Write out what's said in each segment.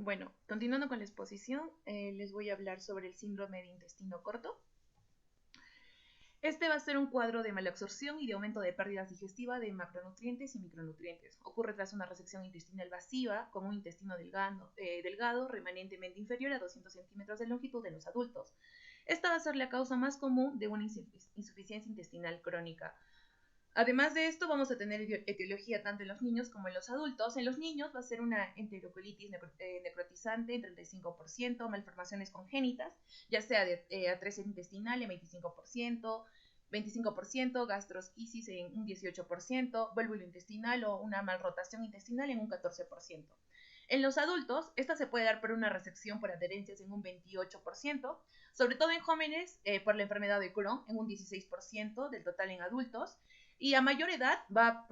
Bueno, continuando con la exposición, les voy a hablar sobre el síndrome de intestino corto. Este va a ser un cuadro de malabsorción y de aumento de pérdidas digestivas de macronutrientes y micronutrientes. Ocurre tras una resección intestinal masiva con un intestino delgado remanentemente inferior a 200 centímetros de longitud en los adultos. Esta va a ser la causa más común de una insuficiencia intestinal crónica. Además de esto, vamos a tener etiología tanto en los niños como en los adultos. En los niños va a ser una enterocolitis necrotizante en 35%, malformaciones congénitas, ya sea de atresia intestinal en 25%, gastrosquisis en un 18%, vuélvulo intestinal o una malrotación intestinal en un 14%. En los adultos, esta se puede dar por una resección por adherencias en un 28%, sobre todo en jóvenes por la enfermedad de Crohn en un 16% del total en adultos, y a mayor edad va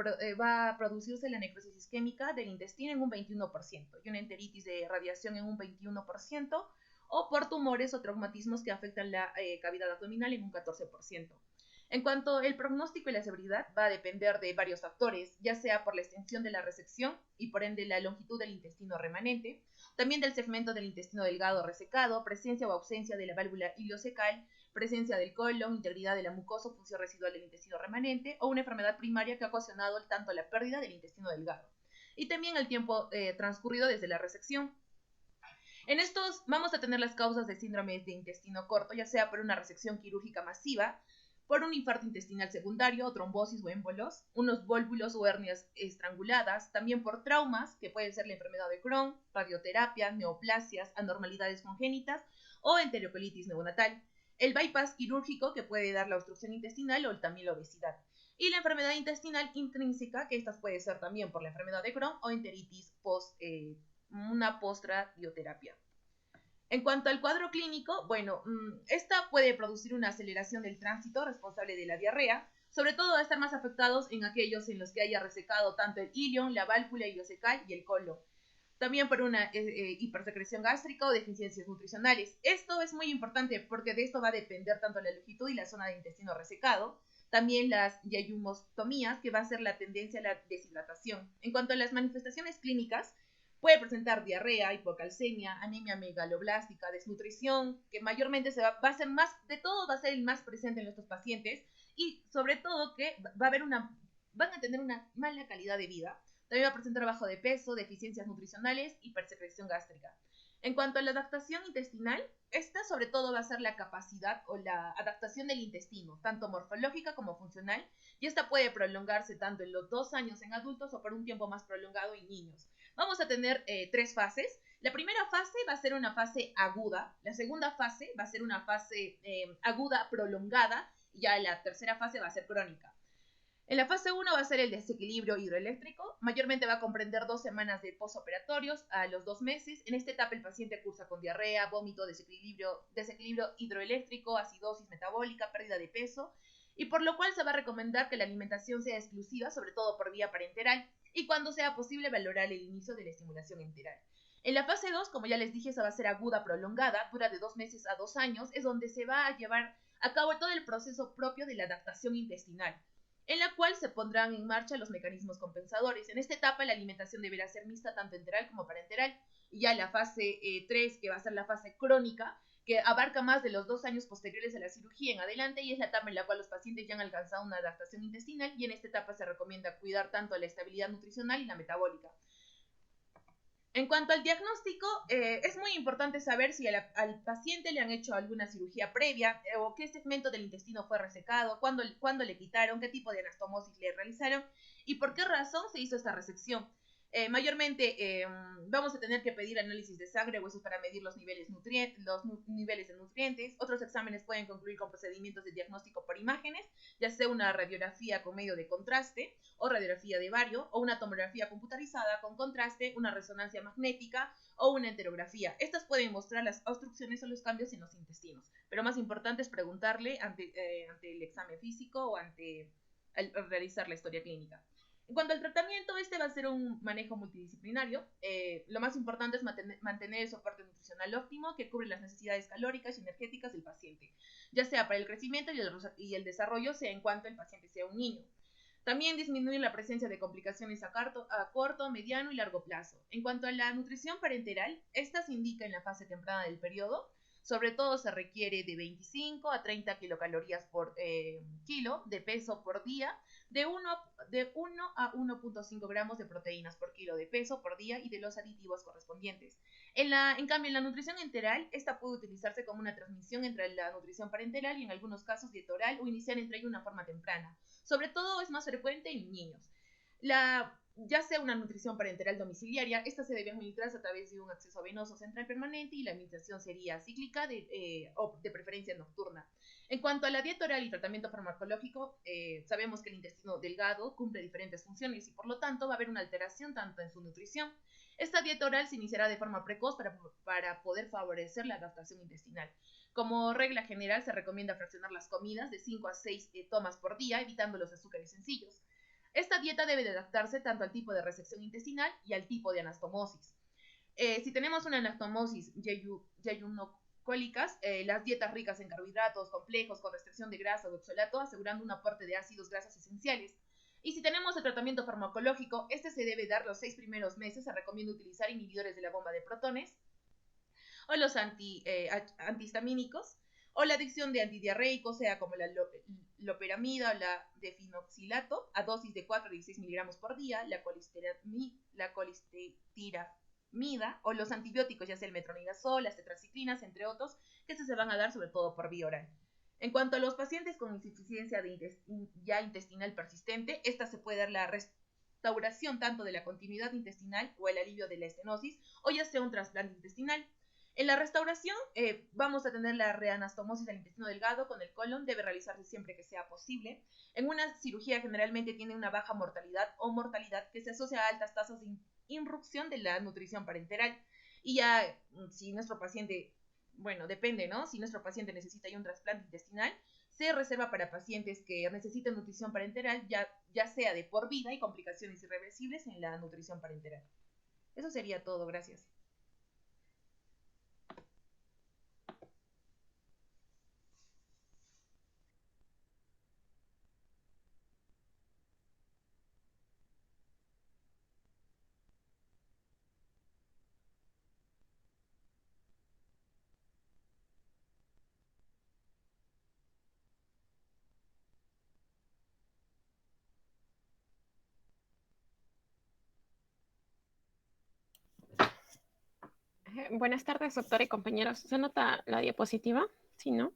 a producirse la necrosis isquémica del intestino en un 21% y una enteritis de radiación en un 21%, o por tumores o traumatismos que afectan la cavidad abdominal en un 14%. En cuanto al pronóstico y la severidad, va a depender de varios factores, ya sea por la extensión de la resección y por ende la longitud del intestino remanente, también del segmento del intestino delgado resecado, presencia o ausencia de la válvula ileocecal, presencia del colon, integridad de la mucosa o función residual del intestino remanente, o una enfermedad primaria que ha ocasionado tanto la pérdida del intestino delgado. Y también el tiempo transcurrido desde la resección. En estos vamos a tener las causas de síndrome de intestino corto, ya sea por una resección quirúrgica masiva, por un infarto intestinal secundario, trombosis o émbolos, unos vólvulos o hernias estranguladas, también por traumas, que pueden ser la enfermedad de Crohn, radioterapia, neoplasias, anormalidades congénitas o enterocolitis neonatal, el bypass quirúrgico, que puede dar la obstrucción intestinal o también la obesidad, y la enfermedad intestinal intrínseca, que estas puede ser también por la enfermedad de Crohn o enteritis una postradioterapia. En cuanto al cuadro clínico, bueno, esta puede producir una aceleración del tránsito responsable de la diarrea, sobre todo va a estar más afectados en aquellos en los que haya resecado tanto el ilion, la válvula ileocecal y el colon. También por una hipersecreción gástrica o deficiencias nutricionales. Esto es muy importante porque de esto va a depender tanto la longitud y la zona de intestino resecado, también las yayumostomías, que va a ser la tendencia a la deshidratación. En cuanto a las manifestaciones clínicas, puede presentar diarrea, hipocalcemia, anemia megaloblástica, desnutrición, que mayormente va a ser más, de todo va a ser el más presente en estos pacientes, y sobre todo que van a tener una mala calidad de vida. También va a presentar bajo de peso, deficiencias nutricionales y hipersecreción gástrica. En cuanto a la adaptación intestinal, esta sobre todo va a ser la capacidad o la adaptación del intestino, tanto morfológica como funcional, y esta puede prolongarse tanto en los 2 años en adultos o por un tiempo más prolongado en niños. Vamos a tener 3 fases. La primera fase va a ser una fase aguda, la segunda fase va a ser una fase aguda prolongada, y ya la tercera fase va a ser crónica. En la fase 1 va a ser el desequilibrio hidroeléctrico, mayormente va a comprender 2 semanas de posoperatorios a los 2 meses. En esta etapa el paciente cursa con diarrea, vómito, desequilibrio hidroeléctrico, acidosis metabólica, pérdida de peso, y por lo cual se va a recomendar que la alimentación sea exclusiva, sobre todo por vía parenteral, y cuando sea posible valorar el inicio de la estimulación enteral. En la fase 2, como ya les dije, esa va a ser aguda prolongada, dura de 2 meses a 2 años, es donde se va a llevar a cabo todo el proceso propio de la adaptación intestinal, en la cual se pondrán en marcha los mecanismos compensadores. En esta etapa la alimentación deberá ser mixta tanto enteral como parenteral, y ya la fase 3, que va a ser la fase crónica, que abarca más de los 2 años posteriores a la cirugía en adelante, y es la etapa en la cual los pacientes ya han alcanzado una adaptación intestinal, y en esta etapa se recomienda cuidar tanto la estabilidad nutricional y la metabólica. En cuanto al diagnóstico, es muy importante saber si al paciente le han hecho alguna cirugía previa o qué segmento del intestino fue resecado, cuándo le quitaron, qué tipo de anastomosis le realizaron y por qué razón se hizo esta resección. Mayormente vamos a tener que pedir análisis de sangre o huesos para medir los niveles de nutrientes. Otros exámenes pueden concluir con procedimientos de diagnóstico por imágenes, ya sea una radiografía con medio de contraste o radiografía de bario, o una tomografía computarizada con contraste, una resonancia magnética o una enterografía. Estas pueden mostrar las obstrucciones o los cambios en los intestinos, pero más importante es preguntarle ante el examen físico o al realizar la historia clínica. En cuanto al tratamiento, este va a ser un manejo multidisciplinario. Lo más importante es mantener el soporte nutricional óptimo que cubre las necesidades calóricas y energéticas del paciente, ya sea para el crecimiento y el desarrollo, sea en cuanto el paciente sea un niño. También disminuye la presencia de complicaciones a corto, mediano y largo plazo. En cuanto a la nutrición parenteral, esta se indica en la fase temprana del periodo. Sobre todo se requiere de 25 a 30 kilocalorías por kilo de peso por día, de 1 a 1.5 gramos de proteínas por kilo de peso por día y de los aditivos correspondientes. En cambio, en la nutrición enteral, esta puede utilizarse como una transmisión entre la nutrición parenteral y en algunos casos dieta oral o iniciar entre ellos una forma temprana. Sobre todo es más frecuente en niños. Ya sea una nutrición parenteral domiciliaria, esta se debe administrar a través de un acceso venoso central permanente y la administración sería cíclica o de preferencia nocturna. En cuanto a la dieta oral y tratamiento farmacológico, sabemos que el intestino delgado cumple diferentes funciones y por lo tanto va a haber una alteración tanto en su nutrición. Esta dieta oral se iniciará de forma precoz para poder favorecer la adaptación intestinal. Como regla general, se recomienda fraccionar las comidas de 5 a 6 tomas por día, evitando los azúcares sencillos. Esta dieta debe de adaptarse tanto al tipo de resección intestinal y al tipo de anastomosis. Si tenemos una anastomosis yeyunocólicas, las dietas ricas en carbohidratos complejos con restricción de grasa o oxalato, asegurando un aporte de ácidos grasos esenciales. Y si tenemos el tratamiento farmacológico, este se debe dar los 6 primeros meses. Se recomienda utilizar inhibidores de la bomba de protones o los antihistamínicos, o la adicción de antidiarreicos, sea como la loperamida o la definoxilato, a dosis de 4 a 16 miligramos por día, la colistetiramida, o los antibióticos, ya sea el metronidazol, las tetraciclinas, entre otros, que se van a dar sobre todo por vía oral. En cuanto a los pacientes con insuficiencia ya intestinal persistente, esta se puede dar la restauración tanto de la continuidad intestinal o el alivio de la estenosis, o ya sea un trasplante intestinal. En la restauración vamos a tener la reanastomosis del intestino delgado con el colon, debe realizarse siempre que sea posible. En una cirugía generalmente tiene una baja mortalidad o mortalidad que se asocia a altas tasas de irrupción de la nutrición parenteral. Y ya si nuestro paciente, bueno, depende, ¿no? Si nuestro paciente necesita ya un trasplante intestinal, se reserva para pacientes que necesiten nutrición parenteral, ya sea de por vida y complicaciones irreversibles en la nutrición parenteral. Eso sería todo, gracias. Buenas tardes, doctora y compañeros. ¿Se nota la diapositiva? Sí, ¿no?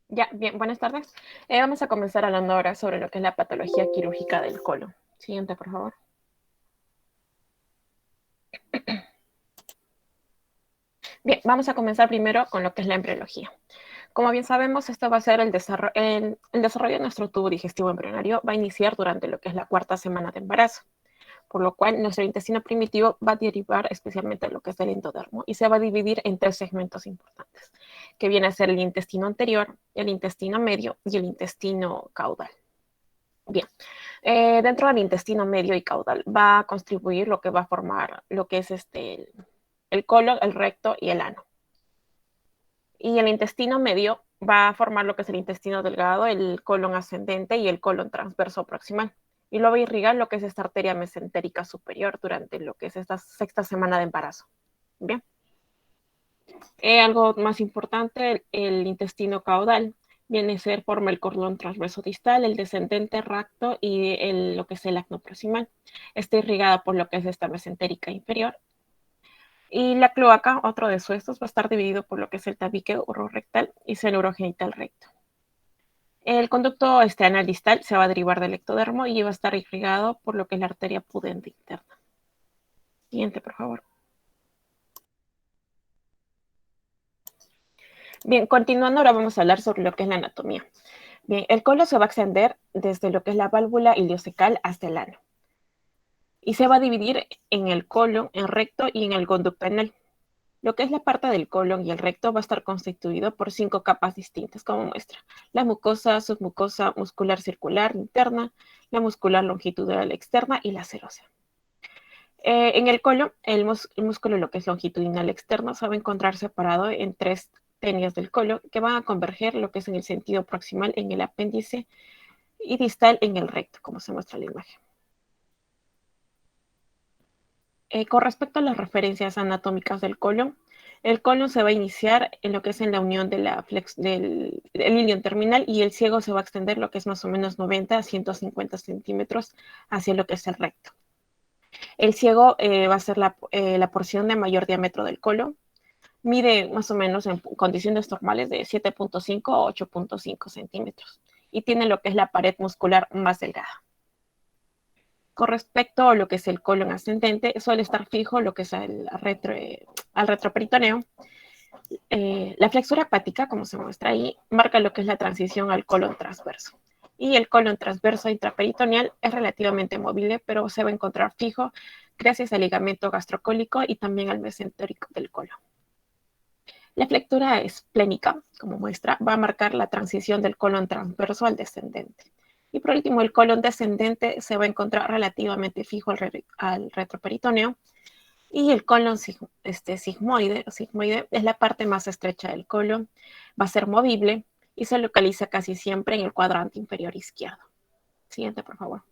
Ya, bien, buenas tardes. Vamos a comenzar hablando ahora sobre lo que es la patología quirúrgica del colon. Siguiente, por favor. Bien, vamos a comenzar primero con lo que es la embriología. Como bien sabemos, esto va a ser el desarrollo de nuestro tubo digestivo embrionario, va a iniciar durante lo que es la 4ª semana de embarazo, por lo cual nuestro intestino primitivo va a derivar especialmente de lo que es el endodermo y se va a dividir en 3 segmentos importantes, que viene a ser el intestino anterior, el intestino medio y el intestino caudal. Bien, dentro del intestino medio y caudal va a contribuir lo que va a formar lo que es el colon, el recto y el ano. Y el intestino medio va a formar lo que es el intestino delgado, el colon ascendente y el colon transverso proximal. Y lo va a irrigar lo que es esta arteria mesentérica superior durante lo que es esta 6ª semana de embarazo. Bien. Algo más importante, el intestino caudal viene a ser forma el colon transverso distal, el descendente recto y lo que es el acno proximal. Está irrigada por lo que es esta mesentérica inferior. Y la cloaca, otro de sus estos, va a estar dividido por lo que es el tabique urorectal y el urogenital recto. El conducto anal distal se va a derivar del ectodermo y va a estar irrigado por lo que es la arteria pudente interna. Siguiente, por favor. Bien, continuando, ahora vamos a hablar sobre lo que es la anatomía. Bien, el colon se va a extender desde lo que es la válvula ileocecal hasta el ano. Y se va a dividir en el colon, en recto y en el conducto anal. Lo que es la parte del colon y el recto va a estar constituido por 5 capas distintas, como muestra. La mucosa, submucosa, muscular circular interna, la muscular longitudinal externa y la serosa. En el colon, el músculo, lo que es longitudinal externo, se va a encontrar separado en 3 tenias del colon que van a converger lo que es en el sentido proximal en el apéndice y distal en el recto, como se muestra en la imagen. Con respecto a las referencias anatómicas del colon, el colon se va a iniciar en lo que es en la unión de del ilion terminal y el ciego se va a extender lo que es más o menos 90 a 150 centímetros hacia lo que es el recto. El ciego va a ser la porción de mayor diámetro del colon. Mide más o menos en condiciones normales de 7.5 a 8.5 centímetros y tiene lo que es la pared muscular más delgada. Con respecto a lo que es el colon ascendente, suele estar fijo lo que es al retroperitoneo. La flexura hepática, como se muestra ahí, marca lo que es la transición al colon transverso. Y el colon transverso intraperitoneal es relativamente móvil, pero se va a encontrar fijo gracias al ligamento gastrocólico y también al mesentérico del colon. La flexura esplénica, como muestra, va a marcar la transición del colon transverso al descendente. Y por último, el colon descendente se va a encontrar relativamente fijo al retroperitoneo. Y el colon sigmoide es la parte más estrecha del colon, va a ser movible y se localiza casi siempre en el cuadrante inferior izquierdo. Siguiente, por favor.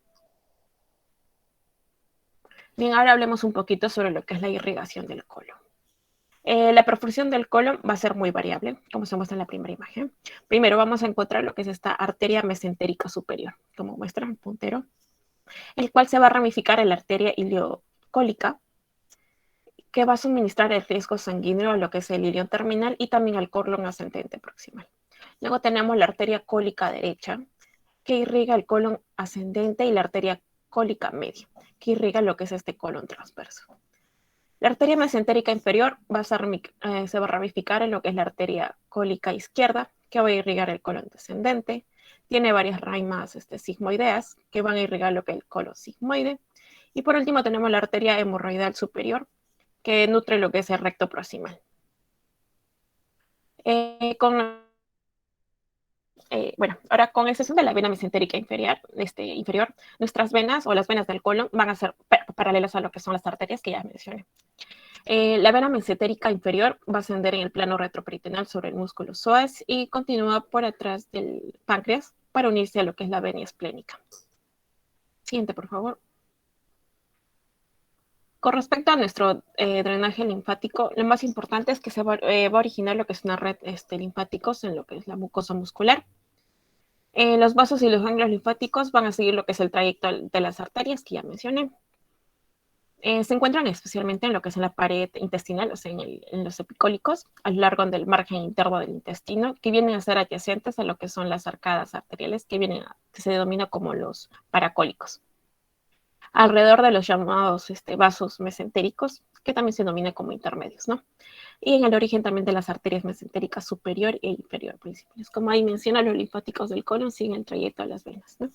Bien, ahora hablemos un poquito sobre lo que es la irrigación del colon. La perfusión del colon va a ser muy variable, como se muestra en la primera imagen. Primero vamos a encontrar lo que es esta arteria mesentérica superior, como muestra el puntero, el cual se va a ramificar en la arteria iliocólica, que va a suministrar el riesgo sanguíneo a lo que es el ilion terminal y también al colon ascendente proximal. Luego tenemos la arteria cólica derecha, que irriga el colon ascendente, y la arteria cólica media, que irriga lo que es este colon transverso. La arteria mesentérica inferior se va a ramificar en lo que es la arteria cólica izquierda, que va a irrigar el colon descendente. Tiene varias ramas sigmoideas que van a irrigar lo que es el colon sigmoide. Y por último tenemos la arteria hemorroidal superior, que nutre lo que es el recto proximal. Ahora con excepción de la vena mesentérica inferior, nuestras venas o las venas del colon van a ser paralelas a lo que son las arterias que ya mencioné. La vena mesentérica inferior va a ascender en el plano retroperitoneal sobre el músculo psoas y continúa por atrás del páncreas para unirse a lo que es la vena esplénica. Siguiente, por favor. Con respecto a nuestro drenaje linfático, lo más importante es que se va a originar lo que es una red linfáticos en lo que es la mucosa muscular. Los vasos y los ganglios linfáticos van a seguir lo que es el trayecto de las arterias que ya mencioné. Se encuentran especialmente en lo que es en la pared intestinal, o sea, en los epicólicos, a lo largo del margen interno del intestino, que vienen a ser adyacentes a lo que son las arcadas arteriales, que se denomina como los paracólicos. Alrededor de los llamados vasos mesentéricos, que también se denomina como intermedios, ¿no? Y en el origen también de las arterias mesentéricas superior e inferior principales. Como ahí menciona, los linfáticos del colon siguen el trayecto de las venas, ¿no?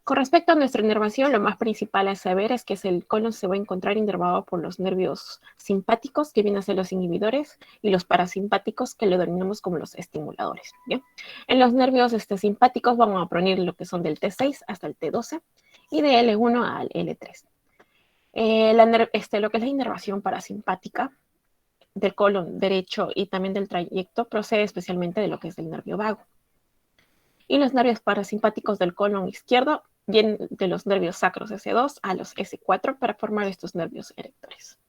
Con respecto a nuestra inervación, lo más principal a saber es que el colon se va a encontrar inervado por los nervios simpáticos, que vienen a ser los inhibidores, y los parasimpáticos, que lo denominamos como los estimuladores. ¿Bien? En los nervios simpáticos vamos a provenir lo que son del T6 hasta el T12 y de L1 al L3. Lo que es la inervación parasimpática del colon derecho y también del trayecto procede especialmente de lo que es del nervio vago. Y los nervios parasimpáticos del colon izquierdo vienen de los nervios sacros S2 a los S4 para formar estos nervios erectores.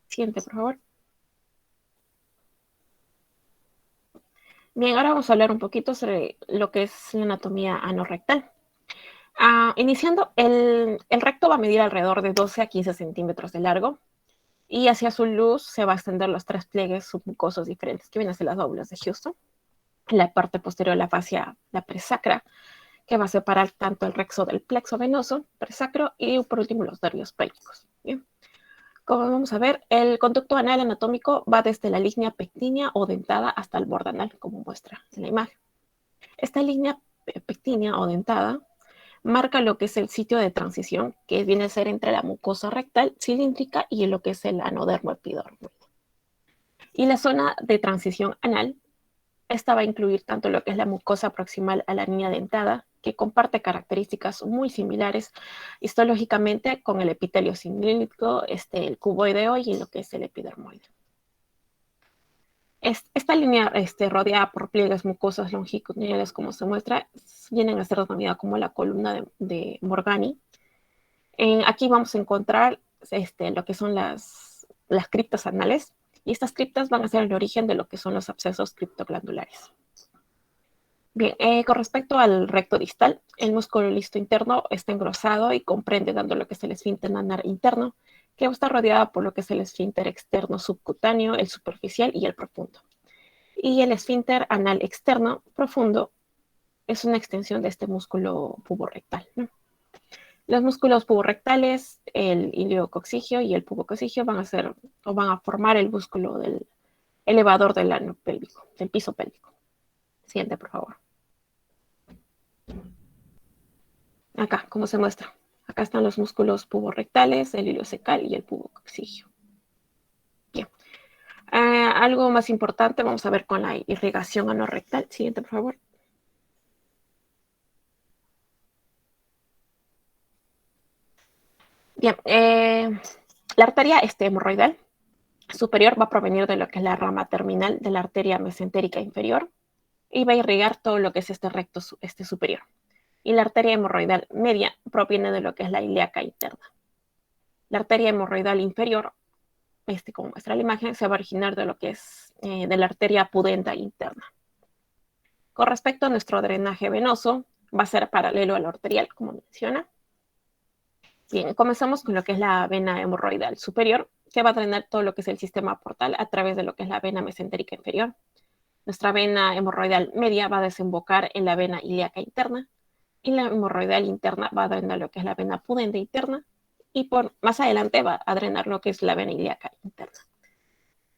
Siguiente, por favor. Bien, ahora vamos a hablar un poquito sobre lo que es la anatomía anorrectal. Iniciando, el recto va a medir alrededor de 12 a 15 centímetros de largo y hacia su luz se va a extender los tres pliegues submucosos diferentes que vienen a ser las óvulas de Houston. La parte posterior, la fascia, la presacra, que va a separar tanto el rexo del plexo venoso, presacro, y por último los nervios pélvicos. Bien. Como vamos a ver, el conducto anal anatómico va desde la línea pectínea o dentada hasta el borde anal, como muestra en la imagen. Esta línea pectínea o dentada marca lo que es el sitio de transición, que viene a ser entre la mucosa rectal cilíndrica y lo que es el anodermo epidérmico. Y la zona de transición anal, esta va a incluir tanto lo que es la mucosa proximal a la línea dentada, que comparte características muy similares histológicamente con el epitelio cilíndrico, el cuboideo y lo que es el epidermoide. Esta línea rodeada por pliegues mucosos longitudinales, como se muestra, vienen a ser denominada como la columna de Morgani. Aquí vamos a encontrar lo que son las criptas anales, y estas criptas van a ser el origen de lo que son los abscesos criptoglandulares. Bien, con respecto al recto distal, el músculo listo interno está engrosado y comprende dando lo que es el esfínter anal interno, que está rodeado por lo que es el esfínter externo subcutáneo, el superficial y el profundo. Y el esfínter anal externo profundo es una extensión de este músculo puborectal, ¿no? Los músculos puborectales, el iliococcigio y el pubococcigio van a formar el músculo del elevador del ano pélvico, del piso pélvico. Siguiente, por favor. Acá, como se muestra. Acá están los músculos puborectales, el iliocecal y el pubococcigio. Bien. Algo más importante, vamos a ver con la irrigación anorrectal. Siguiente, por favor. Bien, la arteria hemorroidal superior va a provenir de lo que es la rama terminal de la arteria mesentérica inferior y va a irrigar todo lo que es este recto superior. Y la arteria hemorroidal media proviene de lo que es la ilíaca interna. La arteria hemorroidal inferior, como muestra la imagen, se va a originar de lo que es de la arteria pudenda interna. Con respecto a nuestro drenaje venoso, va a ser paralelo al arterial, como menciona. Bien, comenzamos con lo que es la vena hemorroidal superior, que va a drenar todo lo que es el sistema portal a través de lo que es la vena mesentérica inferior. Nuestra vena hemorroidal media va a desembocar en la vena ilíaca interna, y la hemorroidal interna va a drenar lo que es la vena pudenda interna, y más adelante va a drenar lo que es la vena ilíaca interna.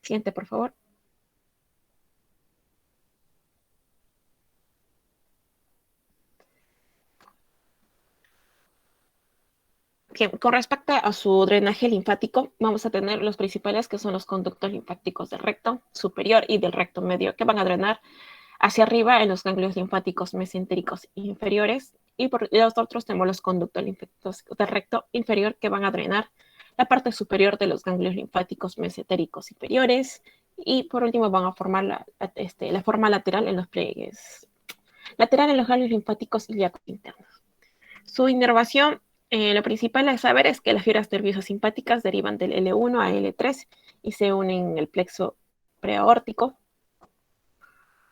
Siguiente, por favor. Bien, con respecto a su drenaje linfático, vamos a tener los principales, que son los conductos linfáticos del recto superior y del recto medio, que van a drenar hacia arriba en los ganglios linfáticos mesentéricos inferiores, y por los otros tenemos los conductos linfáticos del recto inferior, que van a drenar la parte superior de los ganglios linfáticos mesentéricos inferiores, y por último van a formar la forma lateral en los pliegues lateral en los ganglios linfáticos ilíacos internos. Su inervación, lo principal a saber es que las fibras nerviosas simpáticas derivan del L1 a L3 y se unen en el plexo preaórtico.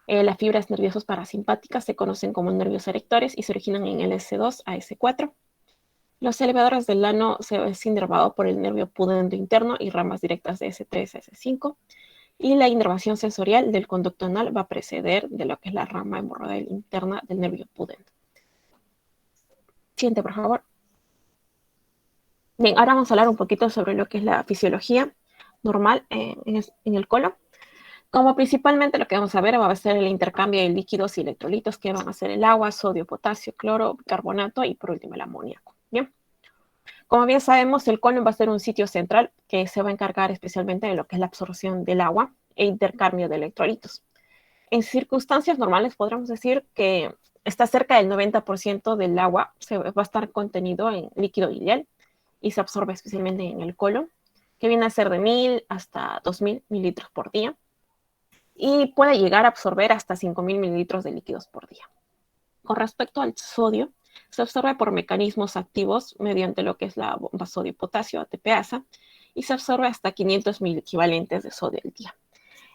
Las fibras nerviosas parasimpáticas se conocen como nervios erectores y se originan en el S2 a S4. Los elevadores del ano es inervado por el nervio pudendo interno y ramas directas de S3 a S5. Y la inervación sensorial del conducto anal va a preceder de lo que es la rama hemorroidal interna del nervio pudendo. Siguiente, por favor. Bien, ahora vamos a hablar un poquito sobre lo que es la fisiología normal en el colon. Como principalmente lo que vamos a ver va a ser el intercambio de líquidos y electrolitos, que van a ser el agua, sodio, potasio, cloro, bicarbonato y por último el amoníaco. Bien. Como bien sabemos, el colon va a ser un sitio central que se va a encargar especialmente de lo que es la absorción del agua e intercambio de electrolitos. En circunstancias normales podríamos decir que está cerca del 90% del agua va a estar contenido en líquido biliar y se absorbe especialmente en el colon, que viene a ser de 1000 hasta 2000 mililitros por día, y puede llegar a absorber hasta 5000 mililitros de líquidos por día. Con respecto al sodio, se absorbe por mecanismos activos mediante lo que es la bomba sodio-potasio, ATPasa, y se absorbe hasta 500 mil equivalentes de sodio al día.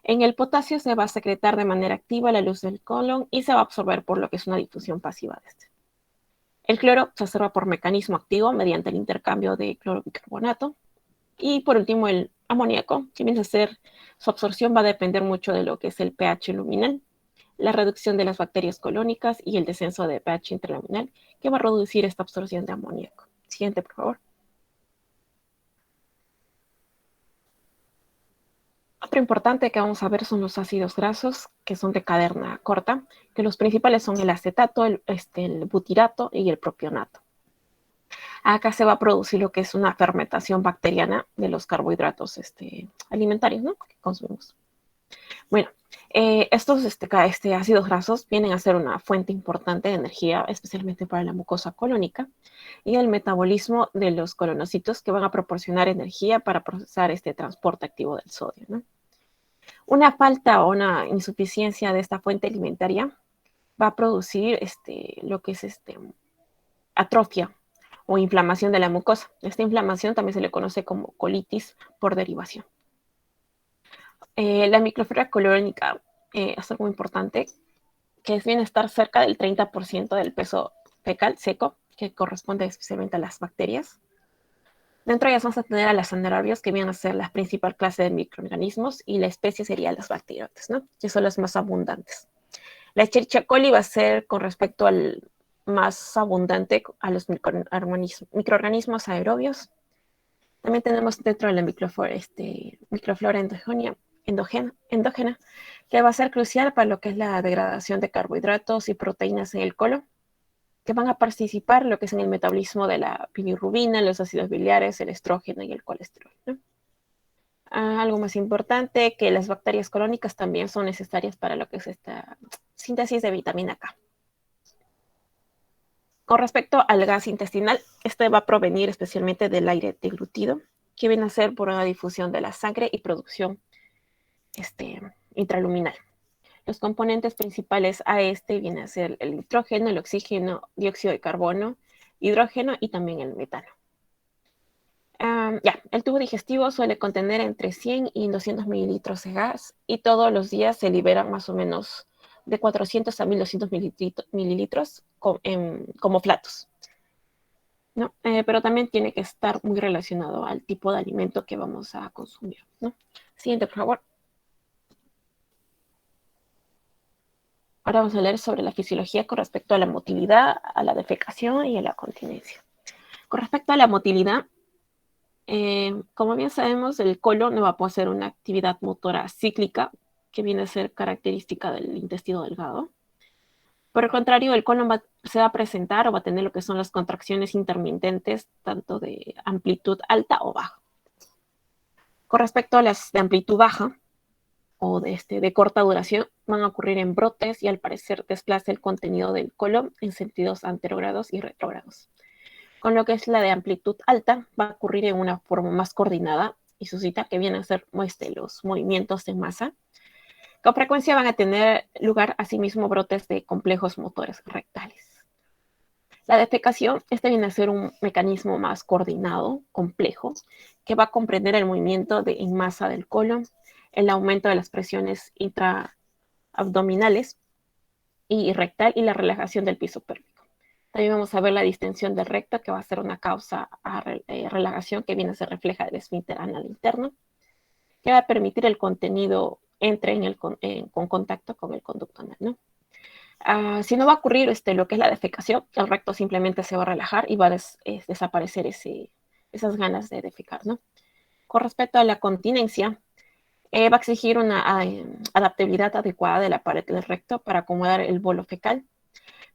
En el potasio se va a secretar de manera activa a la luz del colon y se va a absorber por lo que es una difusión pasiva de este. El cloro se absorbe por mecanismo activo mediante el intercambio de cloro-bicarbonato. Y por último, el amoníaco, que viene a ser, su absorción va a depender mucho de lo que es el pH luminal, la reducción de las bacterias colónicas y el descenso de pH interluminal, que va a reducir esta absorción de amoníaco. Siguiente, por favor. Otro importante que vamos a ver son los ácidos grasos, que son de cadena corta, que los principales son el acetato, el butirato y el propionato. Acá se va a producir lo que es una fermentación bacteriana de los carbohidratos alimentarios, ¿no?, que consumimos. Bueno, estos ácidos grasos vienen a ser una fuente importante de energía, especialmente para la mucosa colónica y el metabolismo de los colonocitos, que van a proporcionar energía para procesar este transporte activo del sodio, ¿no? Una falta o una insuficiencia de esta fuente alimentaria va a producir lo que es atrofia o inflamación de la mucosa. Esta inflamación también se le conoce como colitis por derivación. La microflora colónica es algo importante, que es bien estar cerca del 30% del peso fecal seco, que corresponde especialmente a las bacterias. Dentro de ellas vamos a tener a las anaerobios, que vienen a ser la principal clase de microorganismos, y la especie sería las bacteriotas, ¿no? Que son las más abundantes. La Escherichia coli va a ser con respecto al más abundante a los microorganismos aerobios. También tenemos dentro de la microflora endógena, que va a ser crucial para lo que es la degradación de carbohidratos y proteínas en el colon, que van a participar en lo que es en el metabolismo de la bilirrubina, los ácidos biliares, el estrógeno y el colesterol, ¿no? Algo más importante, que las bacterias colónicas también son necesarias para lo que es esta síntesis de vitamina K. Con respecto al gas intestinal, este va a provenir especialmente del aire deglutido, que viene a ser por una difusión de la sangre y producción intraluminal. Los componentes principales a vienen a ser el nitrógeno, el oxígeno, dióxido de carbono, hidrógeno y también el metano. El tubo digestivo suele contener entre 100 y 200 mililitros de gas, y todos los días se liberan más o menos de 400 a 1200 mililitros como flatos, ¿no? Pero también tiene que estar muy relacionado al tipo de alimento que vamos a consumir, ¿no? Siguiente, por favor. Ahora vamos a leer sobre la fisiología con respecto a la motilidad, a la defecación y a la continencia. Con respecto a la motilidad, como bien sabemos, el colon no va a poseer una actividad motora cíclica, que viene a ser característica del intestino delgado. Por el contrario, el colon se va a presentar o va a tener lo que son las contracciones intermitentes, tanto de amplitud alta o baja. Con respecto a las de amplitud baja o de corta duración, van a ocurrir en brotes y al parecer desplaza el contenido del colon en sentidos anterógrados y retrógrados. Con lo que es la de amplitud alta, va a ocurrir en una forma más coordinada y suscita que vienen a ser los movimientos de masa. Con frecuencia van a tener lugar asimismo brotes de complejos motores rectales. La defecación, viene a ser un mecanismo más coordinado, complejo, que va a comprender el movimiento en masa del colon, el aumento de las presiones intraabdominales y rectal y la relajación del piso pélvico. También vamos a ver la distensión del recto, que va a ser una causa a relajación que viene a ser refleja del esfínter anal interno, que va a permitir el contenido entre con contacto con el conducto anal, ¿no? Si no va a ocurrir lo que es la defecación, el recto simplemente se va a relajar y va a desaparecer esas ganas de defecar, ¿no? Con respecto a la continencia, va a exigir una adaptabilidad adecuada de la pared del recto para acomodar el bolo fecal.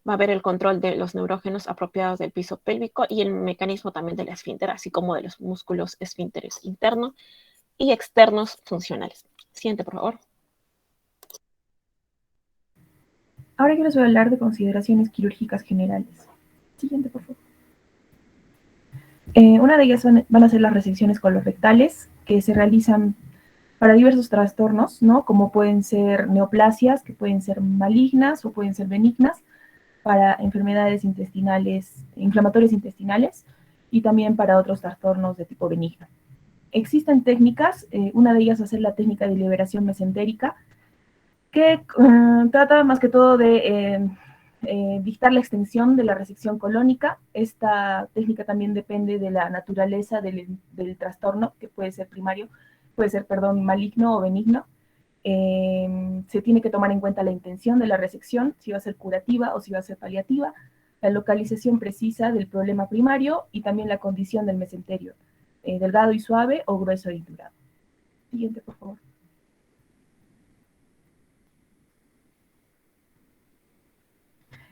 Va a haber el control de los neurógenos apropiados del piso pélvico y el mecanismo también del esfínter, así como de los músculos esfínteres internos y externos funcionales. Siguiente, por favor. Ahora yo les voy a hablar de consideraciones quirúrgicas generales. Siguiente, por favor. Una de ellas van a ser las resecciones colorectales, que se realizan para diversos trastornos, ¿no? Como pueden ser neoplasias, que pueden ser malignas o pueden ser benignas, para enfermedades intestinales, inflamatorias intestinales, y también para otros trastornos de tipo benigno. Existen técnicas, una de ellas va a ser la técnica de liberación mesentérica, que trata más que todo de dictar la extensión de la resección colónica. Esta técnica también depende de la naturaleza del trastorno, que puede ser primario, maligno o benigno. Se tiene que tomar en cuenta la intención de la resección, si va a ser curativa o si va a ser paliativa, la localización precisa del problema primario y también la condición del mesenterio, delgado y suave o grueso y durado. Siguiente, por favor.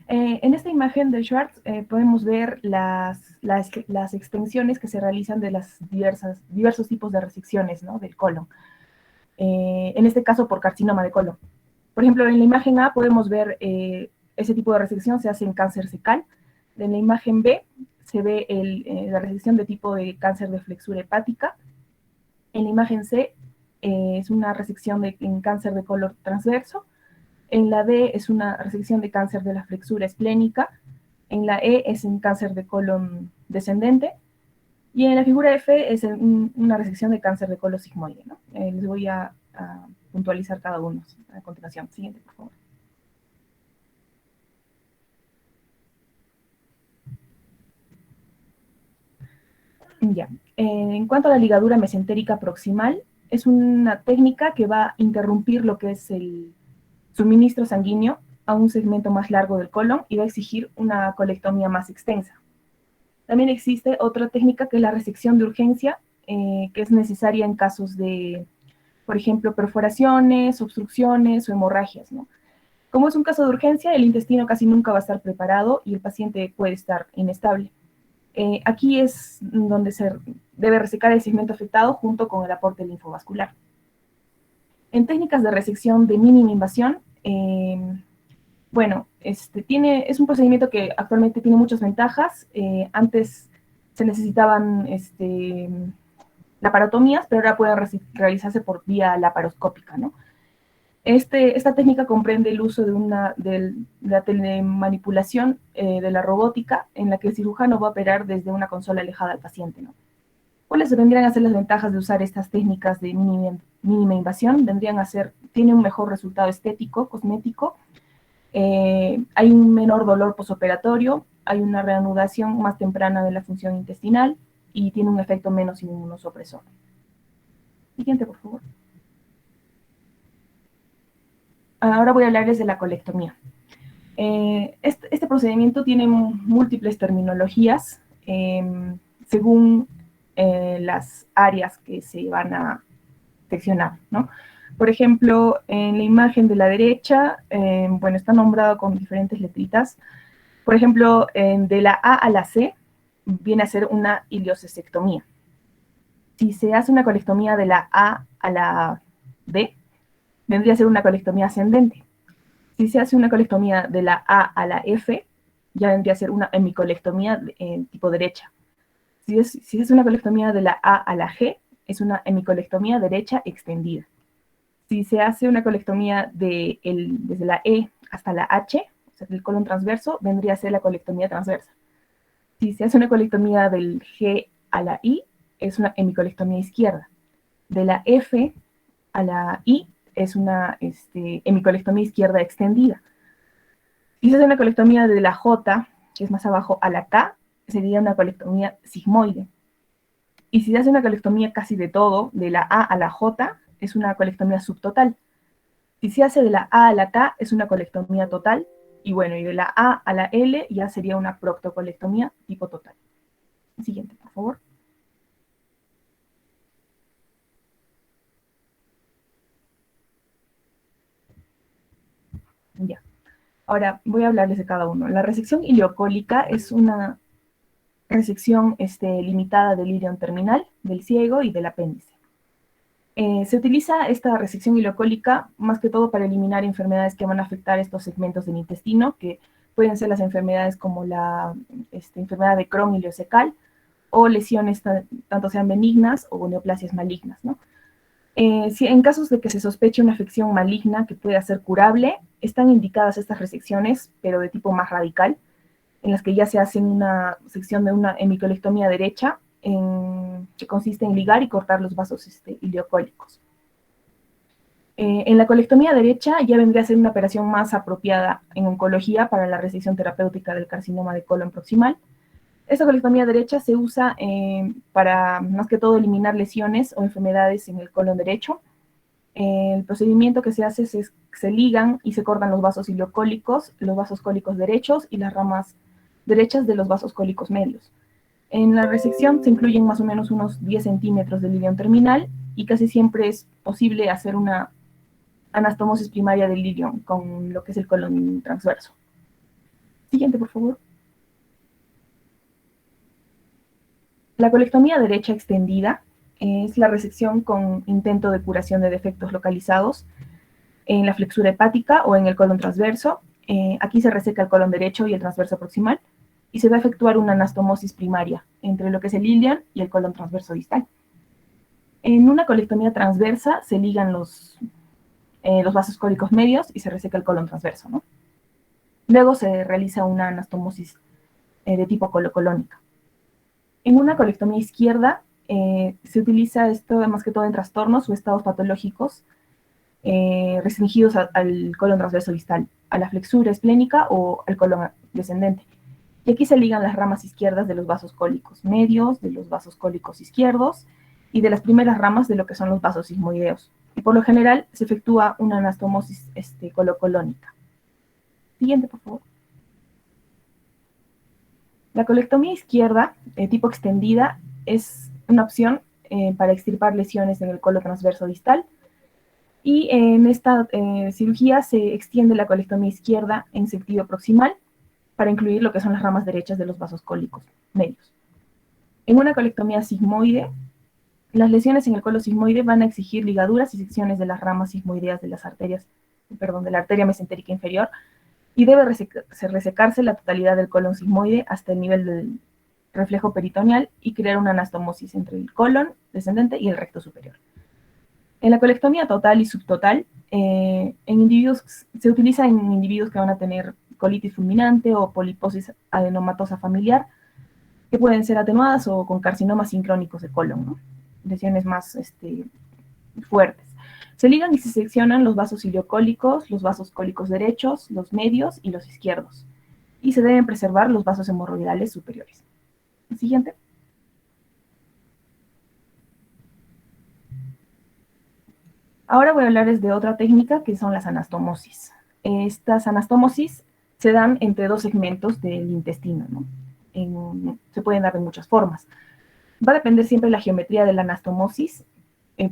En esta imagen de Schwartz podemos ver las extensiones que se realizan de las diversos tipos de resecciones, ¿no? Del colon. En este caso por carcinoma de colon. Por ejemplo, en la imagen A podemos ver ese tipo de resección se hace en cáncer fecal. En la imagen B se ve la resección de tipo de cáncer de flexura hepática. En la imagen C es una resección en cáncer de colon transverso. En la D es una resección de cáncer de la flexura esplénica. En la E es en cáncer de colon descendente. Y en la figura F es una resección de cáncer de colon sigmoide, ¿no? Les voy a puntualizar cada uno a continuación. Siguiente, por favor. Ya. En cuanto a la ligadura mesentérica proximal, es una técnica que va a interrumpir lo que es el suministro sanguíneo a un segmento más largo del colon y va a exigir una colectomía más extensa. También existe otra técnica que es la resección de urgencia, que es necesaria en casos de, por ejemplo, perforaciones, obstrucciones o hemorragias, ¿no? Como es un caso de urgencia, el intestino casi nunca va a estar preparado y el paciente puede estar inestable. Aquí es donde se debe resecar el segmento afectado junto con el aporte linfovascular. En técnicas de resección de mínima invasión, bueno, es un procedimiento que actualmente tiene muchas ventajas. Antes se necesitaban laparotomías, pero ahora pueden realizarse por vía laparoscópica, ¿no? Esta técnica comprende el uso de la telemanipulación de la robótica, en la que el cirujano va a operar desde una consola alejada al paciente, ¿no? ¿Cuáles vendrían a ser las ventajas de usar estas técnicas de mínima invasión? Tiene un mejor resultado estético, cosmético, hay un menor dolor posoperatorio, hay una reanudación más temprana de la función intestinal y tiene un efecto menos inmunosupresor. Siguiente, por favor. Ahora voy a hablarles de la colectomía. Este procedimiento tiene múltiples terminologías según las áreas que se van a seccionar, ¿no? Por ejemplo, en la imagen de la derecha, bueno, está nombrado con diferentes letritas. Por ejemplo, de la A a la C viene a ser una ileocectomía. Si se hace una colectomía de la A a la D, vendría a ser una colectomía ascendente. Si se hace una colectomía de la A a la F, ya vendría a ser una hemicolectomía en tipo derecha. Si se hace una colectomía de la A a la G, es una hemicolectomía derecha extendida. Si se hace una colectomía desde la E hasta la H, o sea, del colon transverso, vendría a ser la colectomía transversa. Si se hace una colectomía del G a la I, es una hemicolectomía izquierda. De la F a la I es una hemicolectomía izquierda extendida. Si se hace una colectomía de la J, que es más abajo, a la K, sería una colectomía sigmoide. Y si se hace una colectomía casi de todo, de la A a la J, es una colectomía subtotal. Si se hace de la A a la K, es una colectomía total. Y bueno, y de la A a la L ya sería una proctocolectomía tipo total. Siguiente, por favor. Ya. Ahora voy a hablarles de cada uno. La resección ileocólica es una resección limitada del ilion terminal, del ciego y del apéndice. Se utiliza esta resección ileocólica más que todo para eliminar enfermedades que van a afectar estos segmentos del intestino, que pueden ser las enfermedades como la enfermedad de Crohn ileocecal o lesiones tanto sean benignas o neoplasias malignas, ¿no? Si en casos de que se sospeche una afección maligna que pueda ser curable, están indicadas estas resecciones, pero de tipo más radical, en las que ya se hace una sección de una hemicolectomía derecha, que consiste en ligar y cortar los vasos ileocólicos. En la colectomía derecha ya vendría a ser una operación más apropiada en oncología para la resección terapéutica del carcinoma de colon proximal. Esta colectomía derecha se usa para, más que todo, eliminar lesiones o enfermedades en el colon derecho. El procedimiento que se hace es que se ligan y se cortan los vasos ileocólicos, los vasos cólicos derechos y las ramas derechas de los vasos cólicos medios. En la resección se incluyen más o menos unos 10 centímetros del ilion terminal y casi siempre es posible hacer una anastomosis primaria del ilion con lo que es el colon transverso. Siguiente, por favor. La colectomía derecha extendida es la resección con intento de curación de defectos localizados en la flexura hepática o en el colon transverso. Aquí se reseca el colon derecho y el transverso proximal y se va a efectuar una anastomosis primaria entre lo que es el ilion y el colon transverso distal. En una colectomía transversa se ligan los vasos cólicos medios y se reseca el colon transverso, ¿no? Luego se realiza una anastomosis de tipo colocolónica. En una colectomía izquierda se utiliza esto más que todo en trastornos o estados patológicos restringidos al colon transverso distal, a la flexura esplénica o al colon descendente. Y aquí se ligan las ramas izquierdas de los vasos cólicos medios, de los vasos cólicos izquierdos y de las primeras ramas de lo que son los vasos sigmoideos. Y por lo general se efectúa una anastomosis colocolónica. Siguiente, por favor. La colectomía izquierda, tipo extendida, es una opción para extirpar lesiones en el colon transverso distal. Y en esta cirugía se extiende la colectomía izquierda en sentido proximal para incluir lo que son las ramas derechas de los vasos cólicos medios. En una colectomía sigmoide, las lesiones en el colon sigmoide van a exigir ligaduras y secciones de las ramas sigmoideas de las arterias, de la arteria mesentérica inferior, y debe resecarse la totalidad del colon sigmoide hasta el nivel del reflejo peritoneal y crear una anastomosis entre el colon descendente y el recto superior. En la colectomía total y subtotal, se utiliza en individuos que van a tener colitis fulminante o poliposis adenomatosa familiar, que pueden ser atenuadas o con carcinomas sincrónicos de colon, ¿no? Lesiones más fuertes. Se ligan y se seccionan los vasos ileocólicos, los vasos cólicos derechos, los medios y los izquierdos. Y se deben preservar los vasos hemorroidales superiores. El siguiente. Ahora voy a hablarles de otra técnica que son las anastomosis. Estas anastomosis se dan entre dos segmentos del intestino, ¿no? Se pueden dar de muchas formas. Va a depender siempre de la geometría de la anastomosis.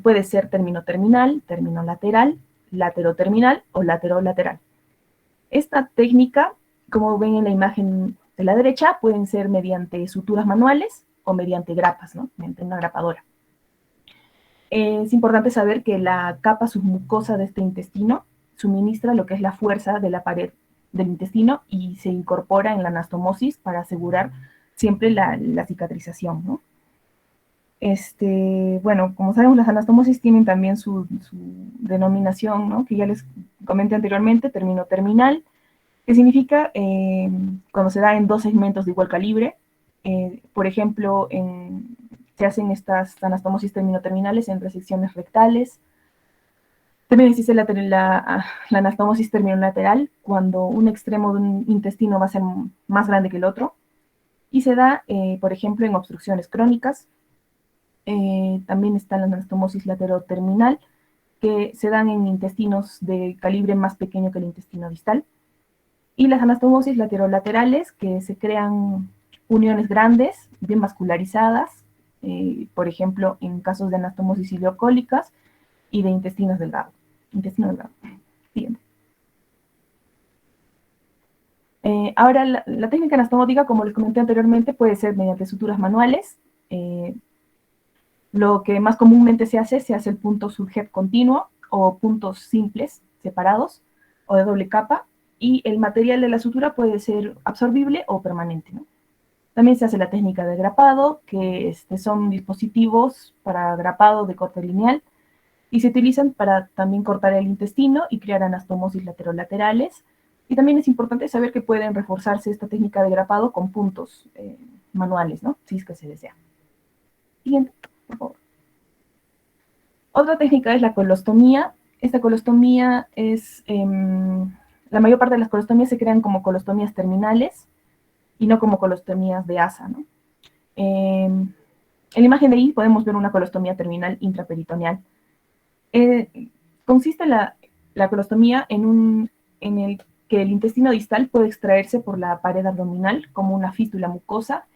Puede ser término terminal, término lateral, lateroterminal o laterolateral. Esta técnica, como ven en la imagen de la derecha, pueden ser mediante suturas manuales o mediante grapas, ¿no? Mediante una grapadora. Es importante saber que la capa submucosa de este intestino suministra lo que es la fuerza de la pared del intestino y se incorpora en la anastomosis para asegurar siempre la cicatrización, ¿no? Bueno, como sabemos, las anastomosis tienen también su denominación, ¿no? Que ya les comenté anteriormente, término terminal, que significa cuando se da en dos segmentos de igual calibre. Por ejemplo, se hacen estas anastomosis terminoterminales en resecciones rectales. También existe la anastomosis terminolateral, cuando un extremo de un intestino va a ser más grande que el otro. Y se da, por ejemplo, en obstrucciones crónicas. También está la anastomosis lateroterminal, que se dan en intestinos de calibre más pequeño que el intestino distal. Y las anastomosis laterolaterales, que se crean uniones grandes, bien vascularizadas, por ejemplo, en casos de anastomosis ileocólicas y de intestino delgado. Siguiente. Ahora, la técnica anastomótica, como les comenté anteriormente, puede ser mediante suturas manuales. Lo que más comúnmente se hace el punto subjet continuo o puntos simples separados o de doble capa, y el material de la sutura puede ser absorbible o permanente, ¿no? También se hace la técnica de grapado, que son dispositivos para grapado de corte lineal y se utilizan para también cortar el intestino y crear anastomosis laterolaterales. Y también es importante saber que pueden reforzarse esta técnica de grapado con puntos manuales, ¿no? Si es que se desea. Siguiente, por favor. Otra técnica es la colostomía. Esta colostomía es, la mayor parte de las colostomías se crean como colostomías terminales y no como colostomías de asa, ¿no? En la imagen de ahí podemos ver una colostomía terminal intraperitoneal. Consiste la colostomía en el que el intestino distal puede extraerse por la pared abdominal como una fístula mucosa,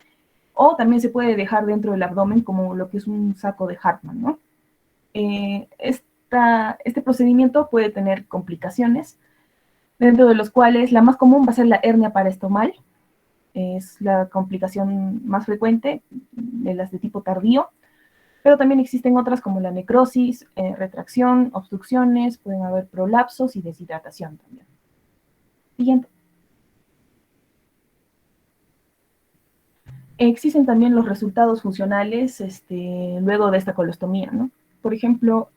o también se puede dejar dentro del abdomen como lo que es un saco de Hartmann, ¿no? Este procedimiento puede tener complicaciones, dentro de los cuales la más común va a ser la hernia paraestomal. Es la complicación más frecuente de las de tipo tardío, pero también existen otras como la necrosis, retracción, obstrucciones, pueden haber prolapsos y deshidratación también. Siguiente. Existen también los resultados funcionales luego de esta colostomía, ¿no? Por ejemplo,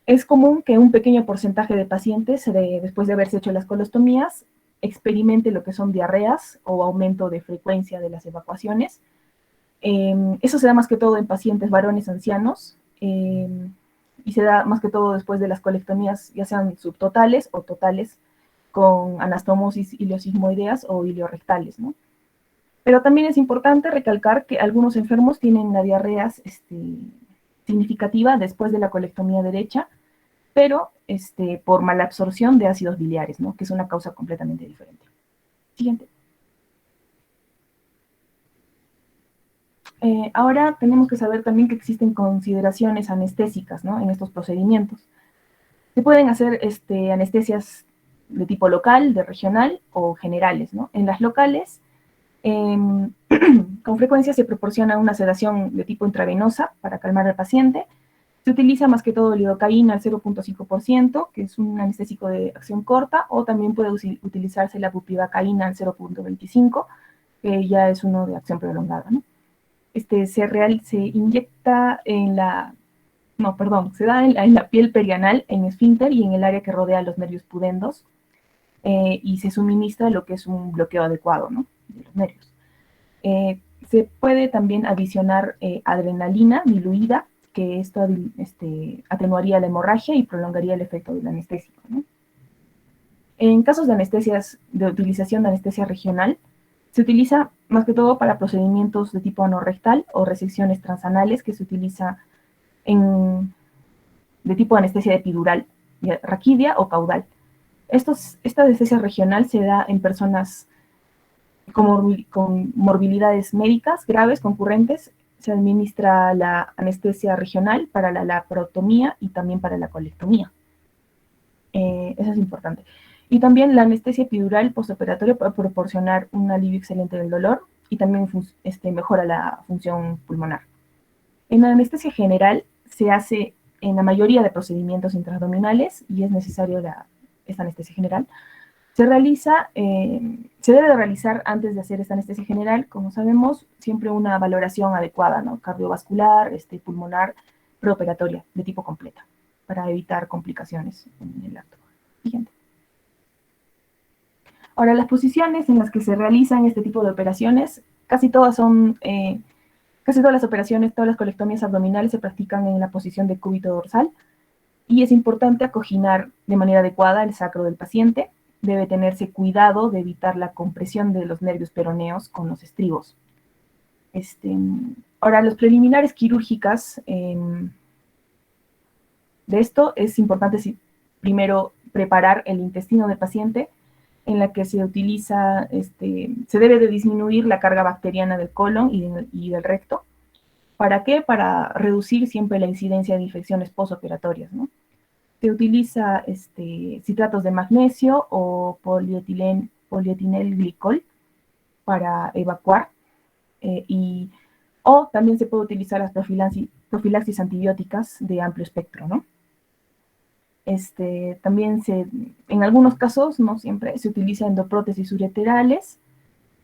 es común que un pequeño porcentaje de pacientes, después de haberse hecho las colostomías, experimente lo que son diarreas o aumento de frecuencia de las evacuaciones. Eso se da más que todo en pacientes varones ancianos y se da más que todo después de las colectomías, ya sean subtotales o totales, con anastomosis ileosigmoideas o ileorrectales, ¿no? Pero también es importante recalcar que algunos enfermos tienen una diarrea significativa después de la colectomía derecha, pero por mala absorción de ácidos biliares, ¿no? Que es una causa completamente diferente. Siguiente. Ahora tenemos que saber también que existen consideraciones anestésicas, ¿no? En estos procedimientos. Se pueden hacer anestesias de tipo local, de regional o generales, ¿no? En las locales, con frecuencia se proporciona una sedación de tipo intravenosa para calmar al paciente. Se utiliza más que todo lidocaína al 0.5%, que es un anestésico de acción corta, o también puede utilizarse la bupivacaína al 0.25, que ya es uno de acción prolongada, ¿no? Se inyecta se da en la piel perianal, en esfínter y en el área que rodea los nervios pudendos, y se suministra lo que es un bloqueo adecuado, ¿no? De los nervios. Se puede también adicionar adrenalina diluida, que esto atenuaría la hemorragia y prolongaría el efecto del anestésico, ¿no? En casos de anestesias, de utilización de anestesia regional, se utiliza más que todo para procedimientos de tipo anorrectal o resecciones transanales, que se utiliza de tipo anestesia epidural, raquidia o caudal. Esta anestesia regional se da en personas con morbilidades médicas graves, concurrentes. Se administra la anestesia regional para la laparotomía y también para la colectomía. Eso es importante. Y también la anestesia epidural postoperatoria puede proporcionar un alivio excelente del dolor y también mejora la función pulmonar. En la anestesia general se hace en la mayoría de procedimientos intraabdominales y es necesario esta anestesia general. Se debe de realizar antes de hacer esta anestesia general, como sabemos, siempre una valoración adecuada, ¿no? Cardiovascular, pulmonar, preoperatoria, de tipo completa, para evitar complicaciones en el acto. Siguiente. Ahora, las posiciones en las que se realizan este tipo de operaciones, casi todas las operaciones, todas las colectomías abdominales se practican en la posición de cúbito dorsal y es importante acoginar de manera adecuada el sacro del paciente. Debe tenerse cuidado de evitar la compresión de los nervios peroneos con los estribos. Ahora, los preliminares quirúrgicas de esto es importante primero preparar el intestino del paciente, en la que se utiliza, se debe de disminuir la carga bacteriana del colon y del recto. ¿Para qué? Para reducir siempre la incidencia de infecciones postoperatorias, ¿no? Se utiliza citratos de magnesio o polietilenglicol para evacuar, o también se puede utilizar las profilaxis antibióticas de amplio espectro, ¿no? También en algunos casos, no siempre, se utiliza endoprótesis ureterales,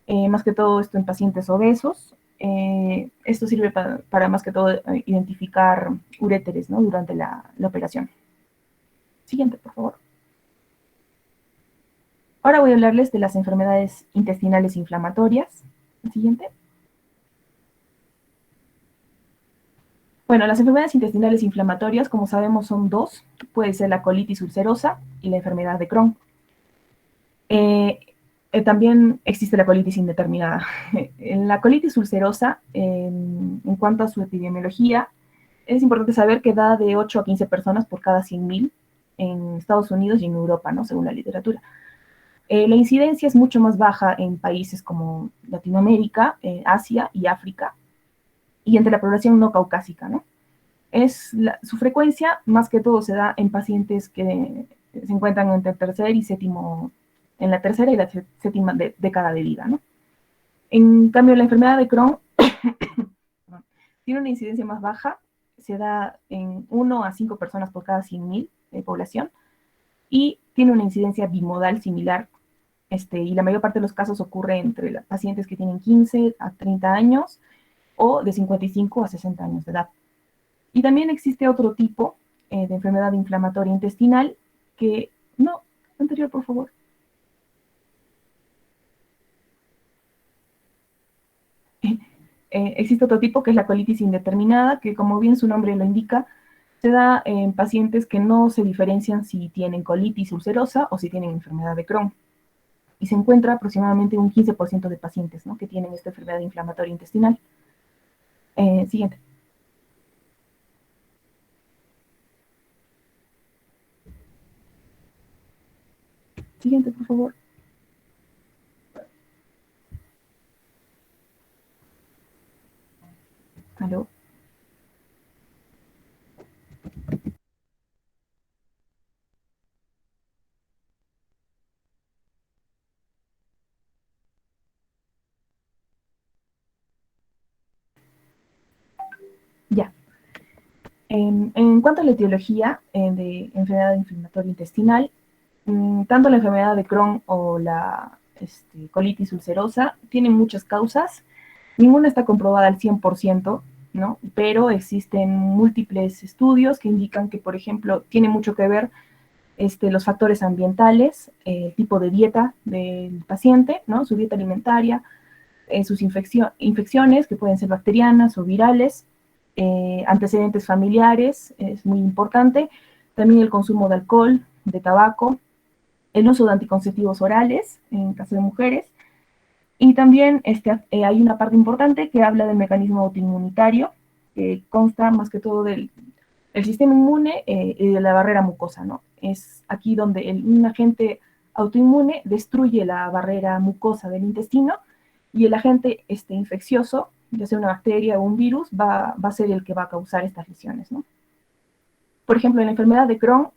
más que todo esto en pacientes obesos. Esto sirve para más que todo identificar uréteres, ¿no? Durante la operación. Siguiente, por favor. Ahora voy a hablarles de las enfermedades intestinales inflamatorias. Siguiente. Bueno, las enfermedades intestinales inflamatorias, como sabemos, son dos. Puede ser la colitis ulcerosa y la enfermedad de Crohn. También existe la colitis indeterminada. En la colitis ulcerosa, en cuanto a su epidemiología, es importante saber que da de 8 a 15 personas por cada 100.000 en Estados Unidos y en Europa, ¿no? Según la literatura. La incidencia es mucho más baja en países como Latinoamérica, Asia y África, y entre la población no caucásica, ¿no? Su frecuencia, más que todo, se da en pacientes que se encuentran entre en la tercera y la séptima década de vida, ¿no? En cambio, la enfermedad de Crohn tiene una incidencia más baja, se da en 1 a 5 personas por cada 100.000 de población, y tiene una incidencia bimodal similar, y la mayor parte de los casos ocurre entre pacientes que tienen 15 a 30 años o de 55 a 60 años de edad. Y también existe otro tipo de enfermedad inflamatoria intestinal que, no, anterior por favor. Existe otro tipo que es la colitis indeterminada, que como bien su nombre lo indica, se da en pacientes que no se diferencian si tienen colitis ulcerosa o si tienen enfermedad de Crohn. Y se encuentra aproximadamente un 15% de pacientes, ¿no?, que tienen esta enfermedad inflamatoria intestinal. Siguiente. Siguiente, por favor. ¿Aló? Ya. En cuanto a la etiología de enfermedad inflamatoria intestinal, tanto la enfermedad de Crohn o la colitis ulcerosa tienen muchas causas. Ninguna está comprobada al 100%, ¿no? Pero existen múltiples estudios que indican que, por ejemplo, tiene mucho que ver los factores ambientales, el tipo de dieta del paciente, ¿no?, su dieta alimentaria, sus infecciones, que pueden ser bacterianas o virales, antecedentes familiares, es muy importante, también el consumo de alcohol, de tabaco, el uso de anticonceptivos orales, en caso de mujeres, y también hay una parte importante que habla del mecanismo autoinmunitario, que consta más que todo del sistema inmune y de la barrera mucosa, ¿no? Es aquí donde un agente autoinmune destruye la barrera mucosa del intestino y el agente infeccioso, ya sea una bacteria o un virus, va a ser el que va a causar estas lesiones, ¿no? Por ejemplo, en la enfermedad de Crohn,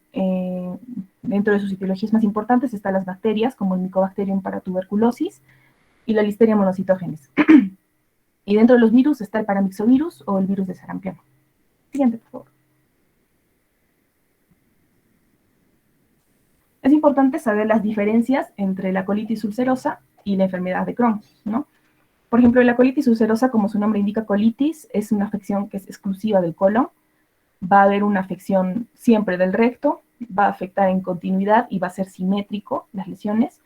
dentro de sus etiologías más importantes están las bacterias, como el Mycobacterium paratuberculosis y la Listeria monocytogenes. Y dentro de los virus está el paramyxovirus o el virus de sarampión. Siguiente, por favor. Es importante saber las diferencias entre la colitis ulcerosa y la enfermedad de Crohn, ¿no? Por ejemplo, la colitis ulcerosa, como su nombre indica, colitis, es una afección que es exclusiva del colon. Va a haber una afección siempre del recto, va a afectar en continuidad y va a ser simétrico las lesiones.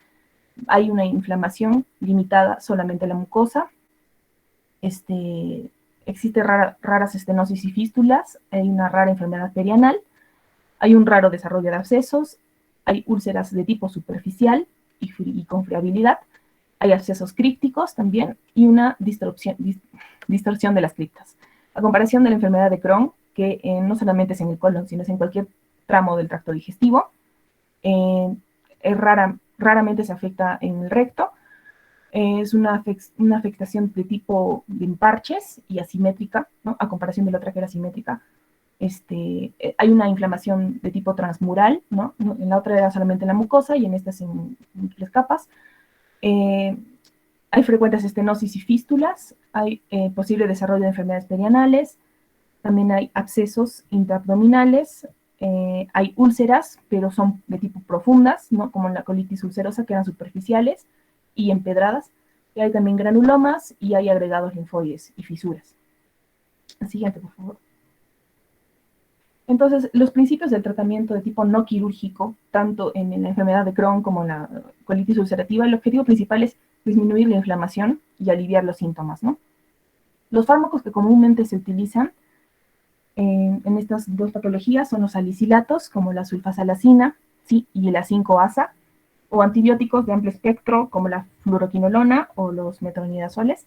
Hay una inflamación limitada solamente a la mucosa. Existe raras estenosis y fístulas, hay una rara enfermedad perianal, hay un raro desarrollo de abscesos, hay úlceras de tipo superficial y con friabilidad, hay abscesos crípticos también y una distorsión de las criptas. A comparación de la enfermedad de Crohn, que no solamente es en el colon, sino es en cualquier tramo del tracto digestivo, raramente se afecta en el recto, es una afectación de tipo de parches y asimétrica, ¿no?, a comparación de la otra que era simétrica. Hay una inflamación de tipo transmural, ¿no? En la otra era solamente en la mucosa y en esta es en múltiples capas. Hay frecuentes estenosis y fístulas, hay posible desarrollo de enfermedades perianales, también hay abscesos intraabdominales, hay úlceras, pero son de tipo profundas, ¿no?, como la colitis ulcerosa, que eran superficiales y empedradas, y hay también granulomas y hay agregados linfoides y fisuras. El siguiente, por favor. Entonces, los principios del tratamiento de tipo no quirúrgico, tanto en la enfermedad de Crohn como en la colitis ulcerativa, el objetivo principal es disminuir la inflamación y aliviar los síntomas, ¿no? Los fármacos que comúnmente se utilizan en estas dos patologías son los salicilatos, como la sulfasalacina, ¿sí?, y la 5-asa, o antibióticos de amplio espectro, como la fluoroquinolona o los metronidazoles.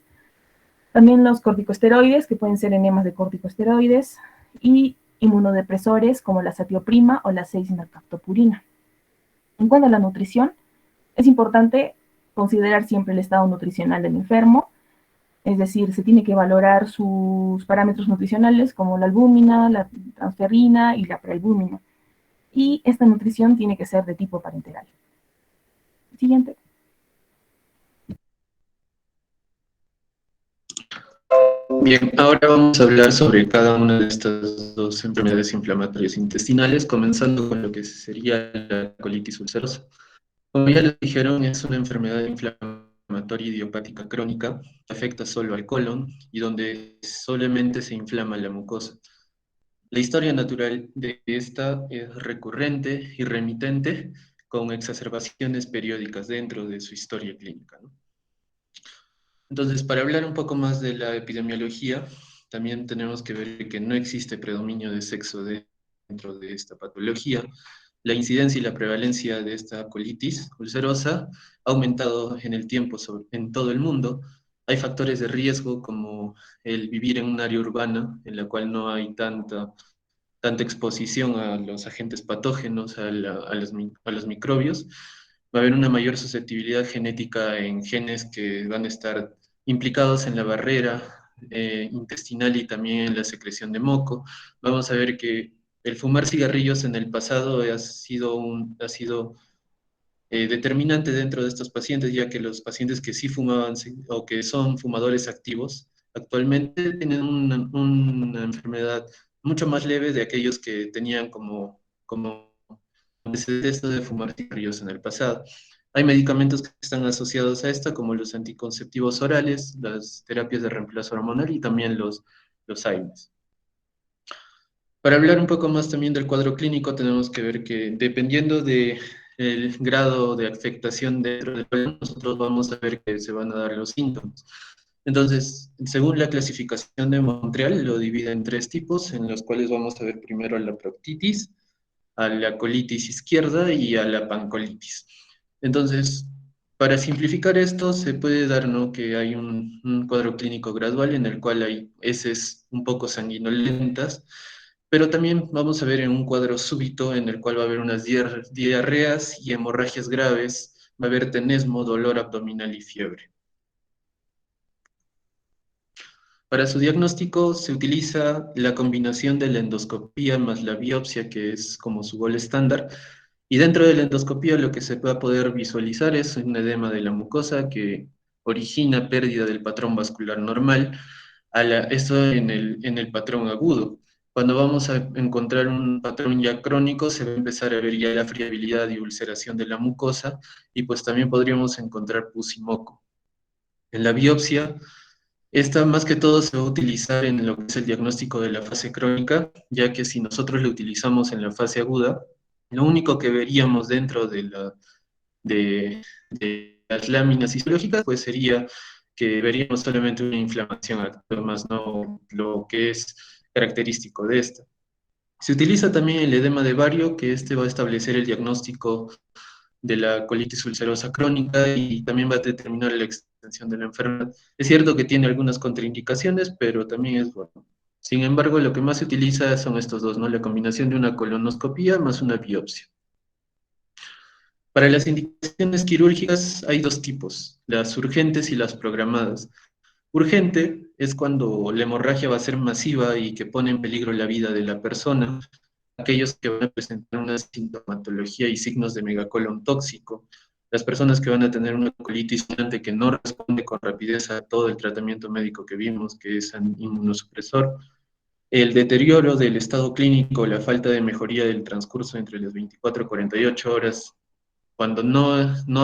También los corticosteroides, que pueden ser enemas de corticosteroides, y inmunodepresores como la satioprima o la 6-mercaptopurina. En cuanto a la nutrición, es importante considerar siempre el estado nutricional del enfermo, es decir, se tiene que valorar sus parámetros nutricionales como la albúmina, la transferrina y la prealbúmina. Y esta nutrición tiene que ser de tipo parenteral. Siguiente. Bien, ahora vamos a hablar sobre cada una de estas dos enfermedades inflamatorias intestinales, comenzando con lo que sería la colitis ulcerosa. Como ya les dijeron, es una enfermedad inflamatoria idiopática crónica, afecta solo al colon y donde solamente se inflama la mucosa. La historia natural de esta es recurrente y remitente, con exacerbaciones periódicas dentro de su historia clínica, ¿no? Entonces, para hablar un poco más de la epidemiología, también tenemos que ver que no existe predominio de sexo dentro de esta patología. La incidencia y la prevalencia de esta colitis ulcerosa ha aumentado en el tiempo en todo el mundo. Hay factores de riesgo como el vivir en un área urbana en la cual no hay tanta exposición a los agentes patógenos, a los microbios. Va a haber una mayor susceptibilidad genética en genes que van a estar implicados en la barrera intestinal y también en la secreción de moco. Vamos a ver que el fumar cigarrillos en el pasado ha sido determinante dentro de estos pacientes, ya que los pacientes que sí fumaban o que son fumadores activos actualmente tienen una enfermedad mucho más leve de aquellos que tenían como antecedentes de fumar cigarrillos en el pasado. Hay medicamentos que están asociados a esta, como los anticonceptivos orales, las terapias de reemplazo hormonal y también los AINES. Para hablar un poco más también del cuadro clínico, tenemos que ver que dependiendo del grado de afectación dentro del cual nosotros vamos a ver que se van a dar los síntomas. Entonces, según la clasificación de Montreal, lo divide en 3 tipos, en los cuales vamos a ver primero a la proctitis, a la colitis izquierda y a la pancolitis. Entonces, para simplificar esto, se puede dar, ¿no?, que hay un cuadro clínico gradual en el cual hay heces un poco sanguinolentas, pero también vamos a ver en un cuadro súbito en el cual va a haber unas diarreas y hemorragias graves, va a haber tenesmo, dolor abdominal y fiebre. Para su diagnóstico se utiliza la combinación de la endoscopía más la biopsia, que es como su gol estándar, y dentro de la endoscopía lo que se va a poder visualizar es un edema de la mucosa que origina pérdida del patrón vascular normal, esto en el patrón agudo. Cuando vamos a encontrar un patrón ya crónico, se va a empezar a ver ya la friabilidad y ulceración de la mucosa, y pues también podríamos encontrar pus y moco. En la biopsia, esta más que todo se va a utilizar en lo que es el diagnóstico de la fase crónica, ya que si nosotros lo utilizamos en la fase aguda, lo único que veríamos dentro de las láminas histológicas, pues sería que veríamos solamente una inflamación activa, más no lo que es característico de esta. Se utiliza también el edema de Vario, que este va a establecer el diagnóstico de la colitis ulcerosa crónica y también va a determinar la extensión de la enfermedad. Es cierto que tiene algunas contraindicaciones, pero también es bueno. Sin embargo, lo que más se utiliza son estos dos, ¿no? La combinación de una colonoscopía más una biopsia. Para las indicaciones quirúrgicas hay 2 tipos, las urgentes y las programadas. Urgente es cuando la hemorragia va a ser masiva y que pone en peligro la vida de la persona, aquellos que van a presentar una sintomatología y signos de megacolon tóxico, las personas que van a tener una colitis fulminante que no responde con rapidez a todo el tratamiento médico que vimos, que es inmunosupresor, el deterioro del estado clínico, la falta de mejoría del transcurso entre las 24 y 48 horas, cuando no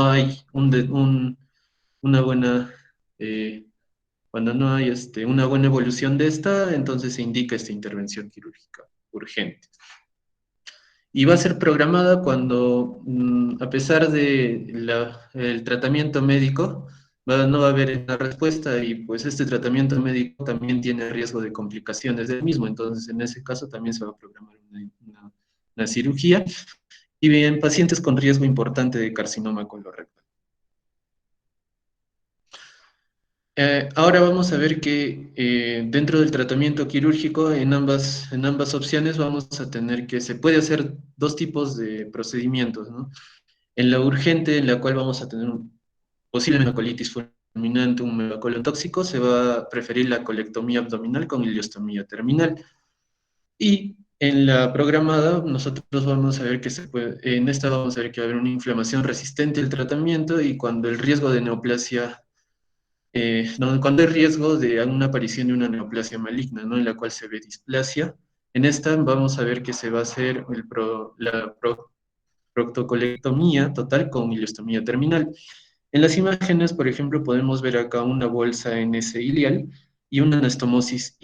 hay una buena... cuando no hay una buena evolución de esta, entonces se indica esta intervención quirúrgica urgente. Y va a ser programada cuando, a pesar del tratamiento médico, no va a haber una respuesta y pues este tratamiento médico también tiene riesgo de complicaciones del mismo, entonces en ese caso también se va a programar una cirugía y bien pacientes con riesgo importante de carcinoma colorectal. Ahora vamos a ver que dentro del tratamiento quirúrgico, en ambas opciones vamos a tener que se puede hacer 2 tipos de procedimientos, ¿no? En la urgente, en la cual vamos a tener posiblemente una colitis fulminante, un megacolon tóxico, se va a preferir la colectomía abdominal con ileostomía terminal. Y en la programada, nosotros vamos a ver que en esta vamos a ver que va a haber una inflamación resistente al tratamiento y cuando el riesgo de neoplasia cuando hay riesgo de una aparición de una neoplasia maligna, ¿no?, en la cual se ve displasia. En esta vamos a ver que se va a hacer la proctocolectomía total con ileostomía terminal. En las imágenes, por ejemplo, podemos ver acá una bolsa NS ilial y una anastomosis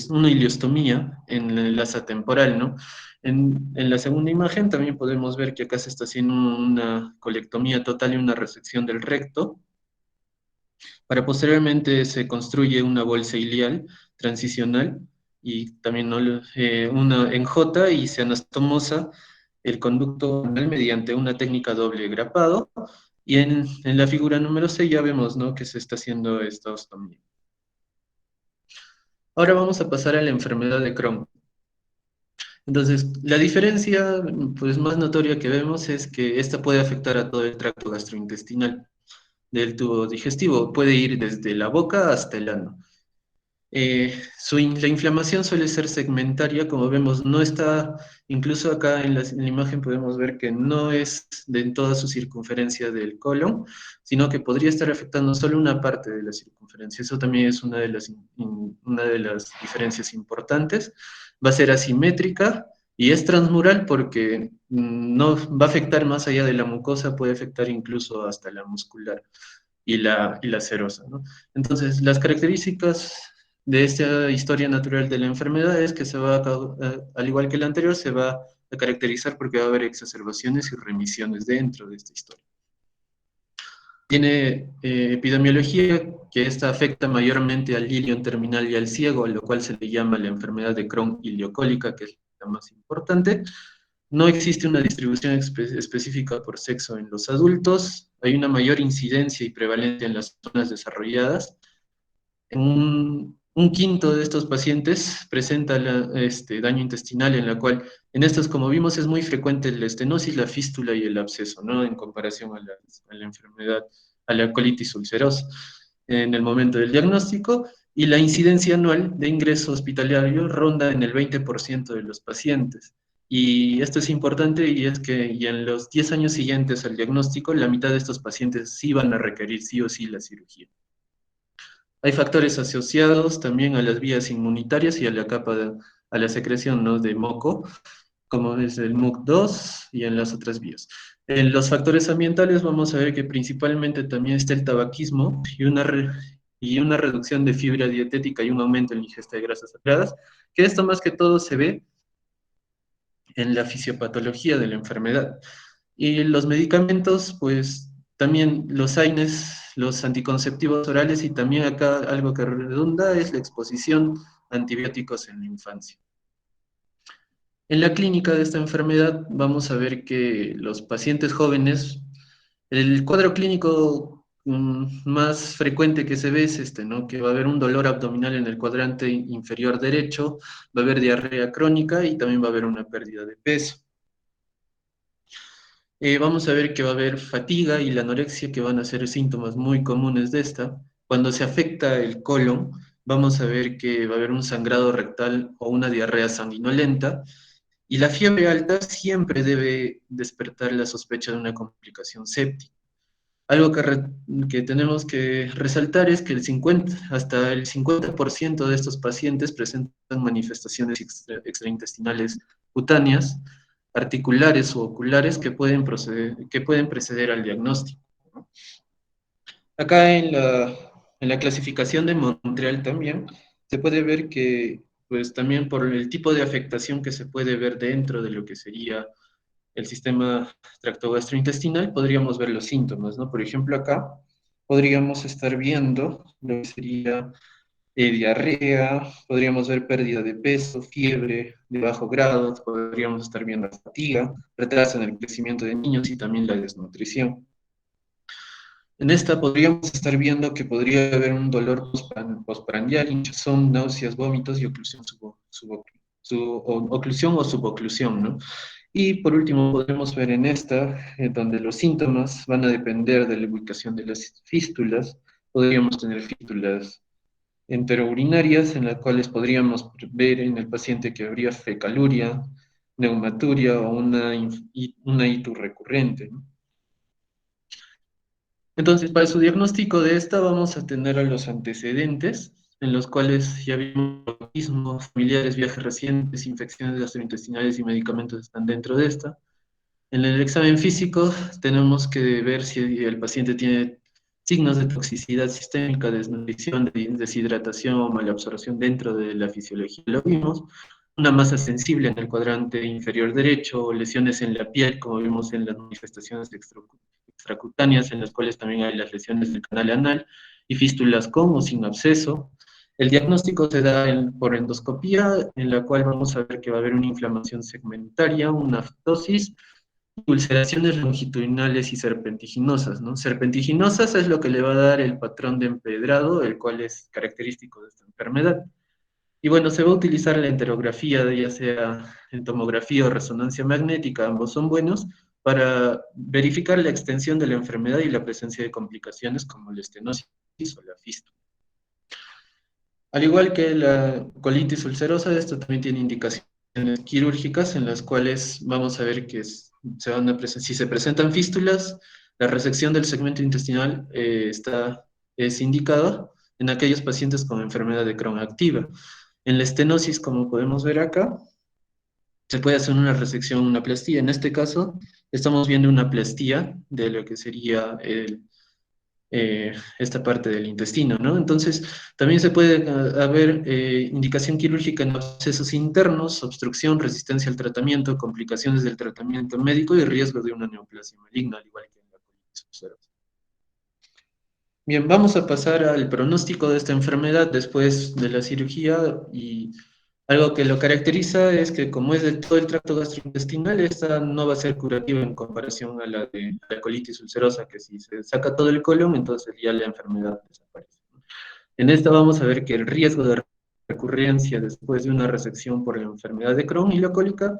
una ileostomía en la asa temporal, ¿no? En la segunda imagen también podemos ver que acá se está haciendo una colectomía total y una resección del recto, para posteriormente se construye una bolsa ilial transicional y también ¿no? Una en J y se anastomosa el conducto anal mediante una técnica doble grapado. Y en la figura número 6 ya vemos ¿no? que se está haciendo esta ostomía. Ahora vamos a pasar a la enfermedad de Crohn. Entonces, la diferencia pues, más notoria que vemos es que esta puede afectar a todo el tracto gastrointestinal del tubo digestivo. Puede ir desde la boca hasta el ano. La inflamación suele ser segmentaria, como vemos, no está, incluso acá en la imagen podemos ver que no es de en toda su circunferencia del colon, sino que podría estar afectando solo una parte de la circunferencia. Eso también es una de las diferencias importantes. Va a ser asimétrica y es transmural porque no va a afectar más allá de la mucosa, puede afectar incluso hasta la muscular y la serosa, ¿no? Entonces, las características de esta historia natural de la enfermedad es que al igual que la anterior, se va a caracterizar porque va a haber exacerbaciones y remisiones dentro de esta historia. Tiene epidemiología, que esta afecta mayormente al ilion terminal y al ciego, a lo cual se le llama la enfermedad de Crohn iliocólica, que es la más importante. No existe una distribución específica por sexo en los adultos. Hay una mayor incidencia y prevalencia en las zonas desarrolladas. Un quinto de estos pacientes presenta daño intestinal, en la cual, en estos, como vimos, es muy frecuente la estenosis, la fístula y el absceso, ¿no? En comparación a la enfermedad, a la colitis ulcerosa en el momento del diagnóstico, y la incidencia anual de ingreso hospitalario ronda en el 20% de los pacientes. Y esto es importante y es que y en los 10 años siguientes al diagnóstico, la mitad de estos pacientes sí van a requerir sí o sí la cirugía. Hay factores asociados también a las vías inmunitarias y a a la secreción, ¿no? de moco, como es el MUC2 y en las otras vías. En los factores ambientales vamos a ver que principalmente también está el tabaquismo y una reducción de fibra dietética y un aumento en la ingesta de grasas saturadas, que esto más que todo se ve en la fisiopatología de la enfermedad. Y los medicamentos, pues también los AINES, los anticonceptivos orales, y también acá algo que redunda es la exposición a antibióticos en la infancia. En la clínica de esta enfermedad vamos a ver que los pacientes jóvenes, el cuadro clínico más frecuente que se ve es este, ¿no? Que va a haber un dolor abdominal en el cuadrante inferior derecho, va a haber diarrea crónica y también va a haber una pérdida de peso. Vamos a ver que va a haber fatiga y la anorexia, que van a ser síntomas muy comunes de esta. Cuando se afecta el colon, vamos a ver que va a haber un sangrado rectal o una diarrea sanguinolenta. Y la fiebre alta siempre debe despertar la sospecha de una complicación séptica. Algo que tenemos que resaltar es que hasta el 50% de estos pacientes presentan manifestaciones extraintestinales cutáneas, articulares u oculares que pueden preceder al diagnóstico, ¿no? Acá en la clasificación de Montreal también se puede ver que, pues también por el tipo de afectación que se puede ver dentro de lo que sería el sistema tractogastrointestinal, podríamos ver los síntomas, ¿no? Por ejemplo, acá podríamos estar viendo lo que sería diarrea, podríamos ver pérdida de peso, fiebre de bajo grado, podríamos estar viendo fatiga, retraso en el crecimiento de niños y también la desnutrición. En esta podríamos estar viendo que podría haber un dolor postprandial, hinchazón, náuseas, vómitos y oclusión, oclusión o suboclusión, ¿no? Y por último podemos ver en esta, donde los síntomas van a depender de la ubicación de las fístulas. Podríamos tener fístulas enterourinarias, en las cuales podríamos ver en el paciente que habría fecaluria, neumaturia o una ito recurrente, ¿no? Entonces, para su diagnóstico de esta vamos a tener a los antecedentes, en los cuales ya vimos traumatismos familiares, viajes recientes, infecciones gastrointestinales y medicamentos están dentro de esta. En el examen físico tenemos que ver si el paciente tiene signos de toxicidad sistémica, desnutrición, deshidratación, malabsorción dentro de la fisiología. Lo vimos, una masa sensible en el cuadrante inferior derecho, lesiones en la piel, como vimos en las manifestaciones extracutáneas, en las cuales también hay las lesiones del canal anal, y fístulas con o sin absceso. El diagnóstico se da por endoscopía, en la cual vamos a ver que va a haber una inflamación segmentaria, una aftosis, ulceraciones longitudinales y serpentiginosas, ¿no? Serpentiginosas es lo que le va a dar el patrón de empedrado, el cual es característico de esta enfermedad. Y bueno, se va a utilizar la enterografía, ya sea en tomografía o resonancia magnética, ambos son buenos, para verificar la extensión de la enfermedad y la presencia de complicaciones como la estenosis o la fístula. Al igual que la colitis ulcerosa, esto también tiene indicaciones quirúrgicas en las cuales vamos a ver que si se presentan fístulas, la resección del segmento intestinal es indicada en aquellos pacientes con enfermedad de Crohn activa. En la estenosis, como podemos ver acá, se puede hacer una resección, una plastía. En este caso, estamos viendo una plastía de lo que sería esta parte del intestino, ¿no? Entonces, también se puede haber indicación quirúrgica en abscesos internos, obstrucción, resistencia al tratamiento, complicaciones del tratamiento médico y riesgo de una neoplasia maligna, al igual que en la colitis ulcerosa. Bien, vamos a pasar al pronóstico de esta enfermedad después de la cirugía, y algo que lo caracteriza es que como es de todo el tracto gastrointestinal, esta no va a ser curativa en comparación a la de la colitis ulcerosa, que si se saca todo el colon, entonces ya la enfermedad desaparece. En esta vamos a ver que el riesgo de recurrencia después de una resección por la enfermedad de Crohn y la cólica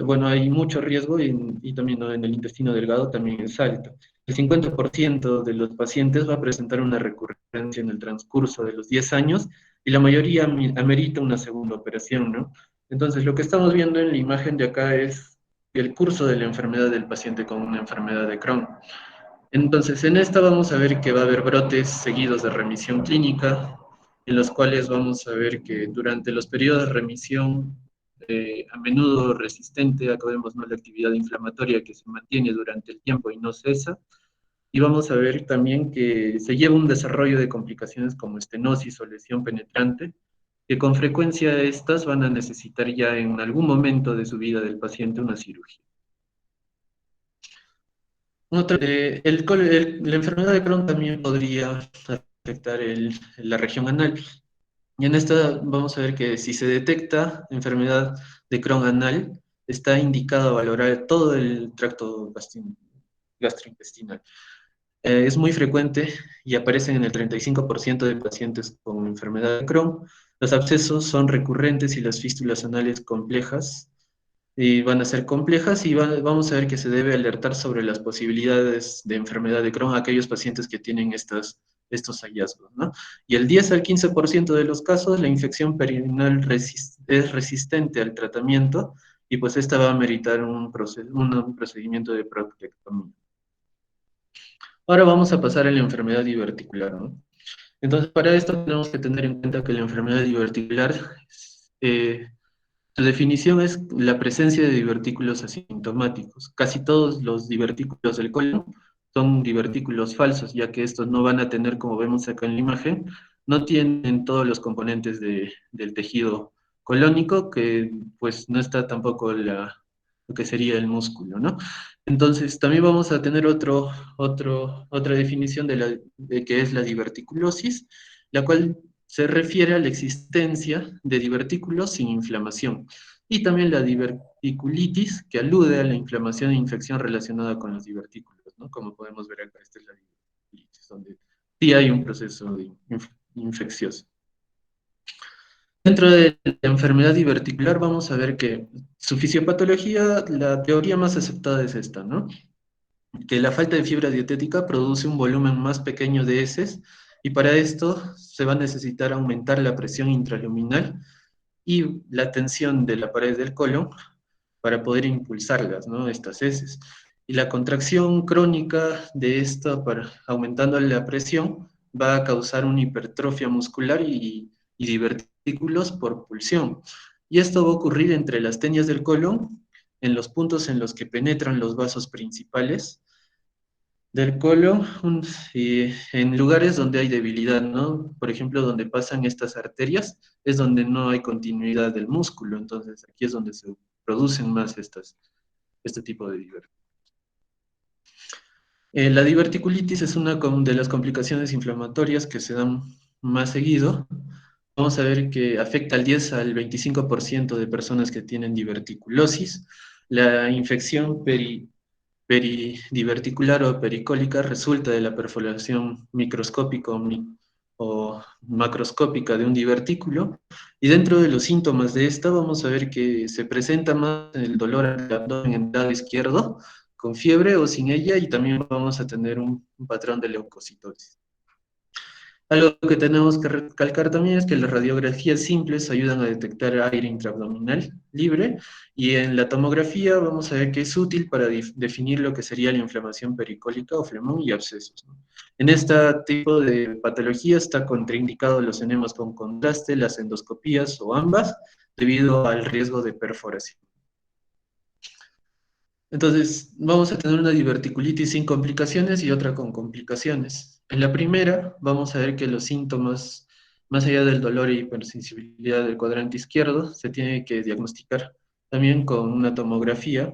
bueno, hay mucho riesgo y también, ¿no?, en el intestino delgado también es alto. El 50% de los pacientes va a presentar una recurrencia en el transcurso de los 10 años y la mayoría amerita una segunda operación, ¿no? Entonces, lo que estamos viendo en la imagen de acá es el curso de la enfermedad del paciente con una enfermedad de Crohn. Entonces, en esta vamos a ver que va a haber brotes seguidos de remisión clínica, en los cuales vamos a ver que durante los periodos de remisión, a menudo resistente, acá vemos, ¿no?, la actividad inflamatoria que se mantiene durante el tiempo y no cesa, y vamos a ver también que se lleva un desarrollo de complicaciones como estenosis o lesión penetrante, que con frecuencia estas van a necesitar ya en algún momento de su vida del paciente una cirugía. La enfermedad de Crohn también podría afectar la región anal. Y en esta vamos a ver que si se detecta enfermedad de Crohn anal, está indicado valorar todo el tracto gastrointestinal. Es muy frecuente y aparecen en el 35% de pacientes con enfermedad de Crohn. Los abscesos son recurrentes y las fístulas anales complejas, y van a ser complejas, y vamos a ver que se debe alertar sobre las posibilidades de enfermedad de Crohn a aquellos pacientes que tienen estos hallazgos, ¿no? Y el 10 al 15% de los casos, la infección perineal es resistente al tratamiento, y pues esta va a meritar un procedimiento de prostatectomía. Ahora vamos a pasar a la enfermedad diverticular, ¿no? Entonces, para esto tenemos que tener en cuenta que la enfermedad diverticular, su definición es la presencia de divertículos asintomáticos. Casi todos los divertículos del colon son divertículos falsos, ya que estos no van a tener, como vemos acá en la imagen, no tienen todos los componentes del tejido colónico, que pues no está tampoco lo que sería el músculo, ¿no? Entonces, también vamos a tener otra definición de qué es la diverticulosis, la cual se refiere a la existencia de divertículos sin inflamación. Y también la diverticulitis, que alude a la inflamación e infección relacionada con los divertículos, ¿no? Como podemos ver acá, esta es la diverticulitis, donde sí hay un proceso infeccioso. Dentro de la enfermedad diverticular vamos a ver que su fisiopatología, la teoría más aceptada es esta, ¿no? Que la falta de fibra dietética produce un volumen más pequeño de heces, y para esto se va a necesitar aumentar la presión intraluminal y la tensión de la pared del colon para poder impulsarlas, ¿no?, estas heces. Y la contracción crónica de esta, aumentando la presión, va a causar una hipertrofia muscular y divertículos por pulsión. Y esto va a ocurrir entre las tenias del colon, en los puntos en los que penetran los vasos principales del colon en lugares donde hay debilidad, ¿no? Por ejemplo, donde pasan estas arterias, es donde no hay continuidad del músculo, entonces aquí es donde se producen más este tipo de diverticulitis. La diverticulitis es una de las complicaciones inflamatorias que se dan más seguido. Vamos a ver que afecta al 10 al 25% de personas que tienen diverticulosis. La infección peridiverticular o pericólica resulta de la perforación microscópica o macroscópica de un divertículo, y dentro de los síntomas de esta vamos a ver que se presenta más el dolor al abdomen en el lado izquierdo, con fiebre o sin ella, y también vamos a tener un patrón de leucocitosis. Algo que tenemos que recalcar también es que las radiografías simples ayudan a detectar aire intraabdominal libre, y en la tomografía vamos a ver que es útil para definir lo que sería la inflamación pericólica o flemón y abscesos, ¿no? En este tipo de patología está contraindicado los enemas con contraste, las endoscopías o ambas, debido al riesgo de perforación. Entonces, vamos a tener una diverticulitis sin complicaciones y otra con complicaciones. En la primera, vamos a ver que los síntomas, más allá del dolor e hipersensibilidad del cuadrante izquierdo, se tiene que diagnosticar también con una tomografía,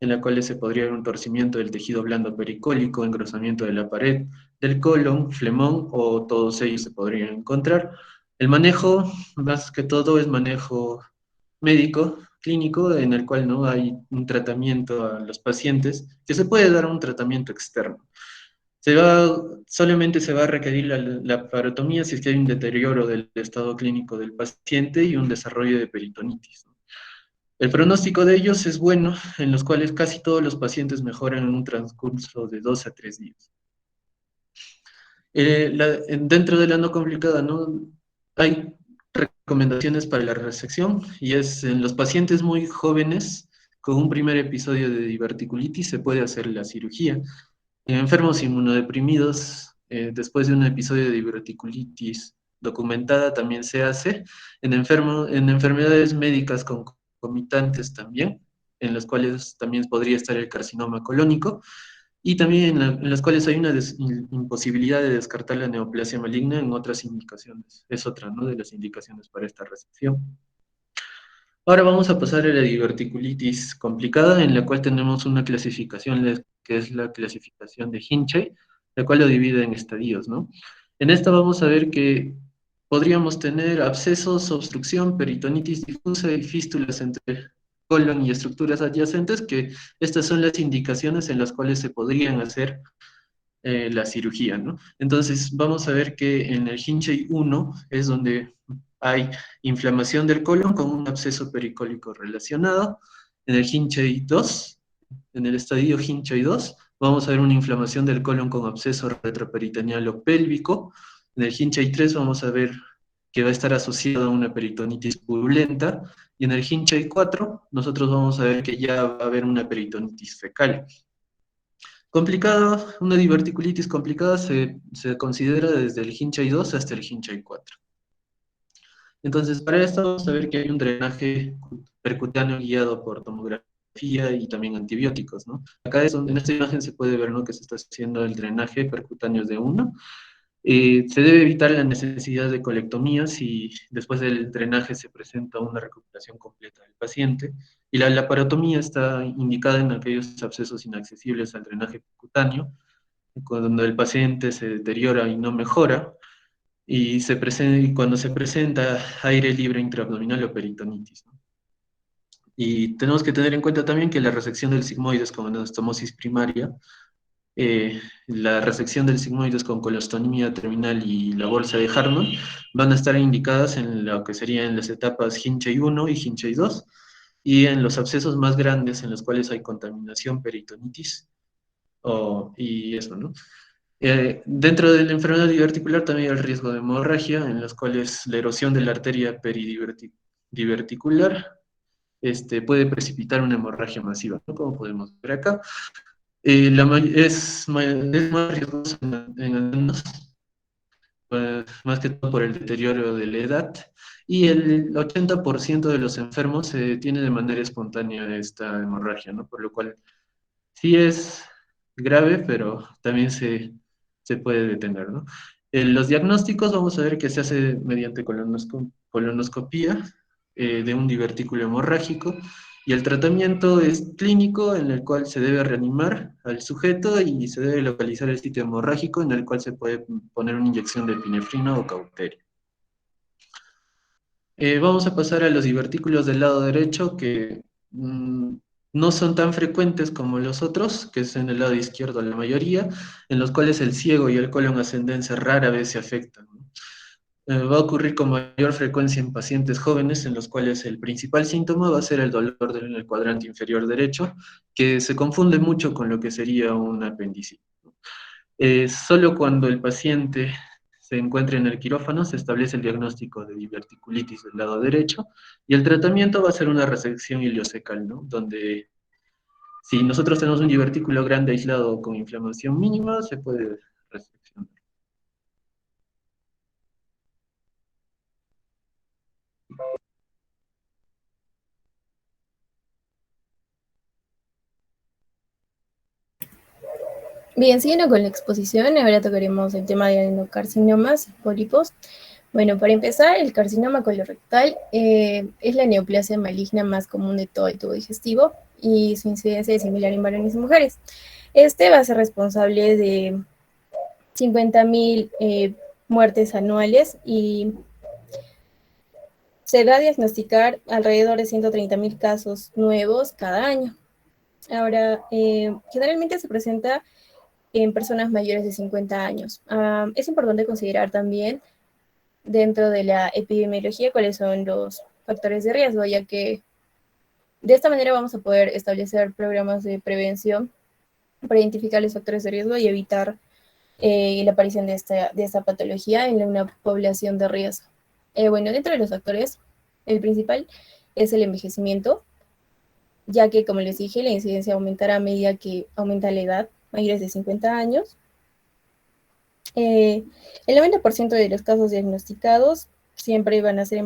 en la cual se podría ver un torcimiento del tejido blando pericólico, engrosamiento de la pared del colon, flemón, o todos ellos se podrían encontrar. El manejo, más que todo, es manejo médico, clínico, en el cual no hay un tratamiento a los pacientes, que se puede dar un tratamiento externo. Solamente se va a requerir la parotomía si es que hay un deterioro del estado clínico del paciente y un desarrollo de peritonitis. El pronóstico de ellos es bueno, en los cuales casi todos los pacientes mejoran en un transcurso de 2 a 3 días. Dentro de la no complicada, ¿no? Hay recomendaciones para la resección, y es en los pacientes muy jóvenes con un primer episodio de diverticulitis se puede hacer la cirugía. En enfermos inmunodeprimidos, después de un episodio de diverticulitis documentada, también se hace. En enfermedades médicas concomitantes también, en las cuales también podría estar el carcinoma colónico, y también en las cuales hay una imposibilidad de descartar la neoplasia maligna en otras indicaciones. Es otra, ¿no?, de las indicaciones para esta resección. Ahora vamos a pasar a la diverticulitis complicada, en la cual tenemos una clasificación que es la clasificación de Hinchey, la cual lo divide en estadios, ¿no? En esta vamos a ver que podríamos tener abscesos, obstrucción, peritonitis difusa y fístulas entre colon y estructuras adyacentes, que estas son las indicaciones en las cuales se podrían hacer la cirugía, ¿no? Entonces, vamos a ver que en el Hinchey 1 es donde hay inflamación del colon con un absceso pericólico relacionado. En el Hinchey 2, en el estadio Hinchey 2, vamos a ver una inflamación del colon con absceso retroperitoneal o pélvico. En el Hinchey 3 vamos a ver que va a estar asociado a una peritonitis purulenta. Y en el Hinchey 4, nosotros vamos a ver que ya va a haber una peritonitis fecal. Complicada, una diverticulitis complicada se considera desde el Hinchey 2 hasta el Hinchey 4. Entonces, para esto vamos a ver que hay un drenaje percutáneo guiado por tomografía y también antibióticos, ¿no? Acá en esta imagen se puede ver, ¿no?, que se está haciendo el drenaje percutáneo de uno. Se debe evitar la necesidad de colectomía si después del drenaje se presenta una recuperación completa del paciente, y la laparotomía está indicada en aquellos abscesos inaccesibles al drenaje percutáneo, cuando el paciente se deteriora y no mejora, y cuando se presenta aire libre intraabdominal o peritonitis, ¿no? Y tenemos que tener en cuenta también que la resección del sigmoides con anastomosis primaria, la resección del sigmoides con colostomía terminal y la bolsa de Hartmann van a estar indicadas en lo que serían las etapas Hinchey 1 y Hinchey 2, y en los abscesos más grandes en los cuales hay contaminación, peritonitis, y eso, ¿no? Dentro de la enfermedad diverticular también hay el riesgo de hemorragia, en las cuales la erosión de la arteria peridiverticular puede precipitar una hemorragia masiva, ¿no?, como podemos ver acá. Es más riesgoso en alumnos, más que todo por el deterioro de la edad, y el 80% de los enfermos tiene de manera espontánea esta hemorragia, ¿no? Por lo cual sí es grave, pero también se puede detener, ¿no? Los diagnósticos vamos a ver que se hace mediante colonoscopía de un divertículo hemorrágico, y el tratamiento es clínico, en el cual se debe reanimar al sujeto y se debe localizar el sitio hemorrágico, en el cual se puede poner una inyección de epinefrina o cauterio. Vamos a pasar a los divertículos del lado derecho, que no son tan frecuentes como los otros, que es en el lado izquierdo la mayoría, en los cuales el ciego y el colon ascendente rara vez se afectan, ¿no? Va a ocurrir con mayor frecuencia en pacientes jóvenes, en los cuales el principal síntoma va a ser el dolor en el cuadrante inferior derecho, que se confunde mucho con lo que sería un apendicitis. Solo cuando el paciente se encuentra en el quirófano se establece el diagnóstico de diverticulitis del lado derecho, y el tratamiento va a ser una resección iliocecal, ¿no? Donde si nosotros tenemos un divertículo grande aislado con inflamación mínima, se puede reseccionar. Bien, siguiendo con la exposición, ahora tocaremos el tema de adenocarcinomas, pólipos. Bueno, para empezar, el carcinoma colorectal es la neoplasia maligna más común de todo el tubo digestivo, y su incidencia es similar en varones y mujeres. Este va a ser responsable de 50.000 muertes anuales, y se va a diagnosticar alrededor de 130.000 casos nuevos cada año. Ahora, generalmente se presenta en personas mayores de 50 años. Es importante considerar también dentro de la epidemiología cuáles son los factores de riesgo, ya que de esta manera vamos a poder establecer programas de prevención para identificar los factores de riesgo y evitar la aparición de esta patología en una población de riesgo. Bueno, dentro de los factores, el principal es el envejecimiento, ya que, como les dije, la incidencia aumentará a medida que aumenta la edad, mayores de 50 años. El 90% de los casos diagnosticados siempre van a ser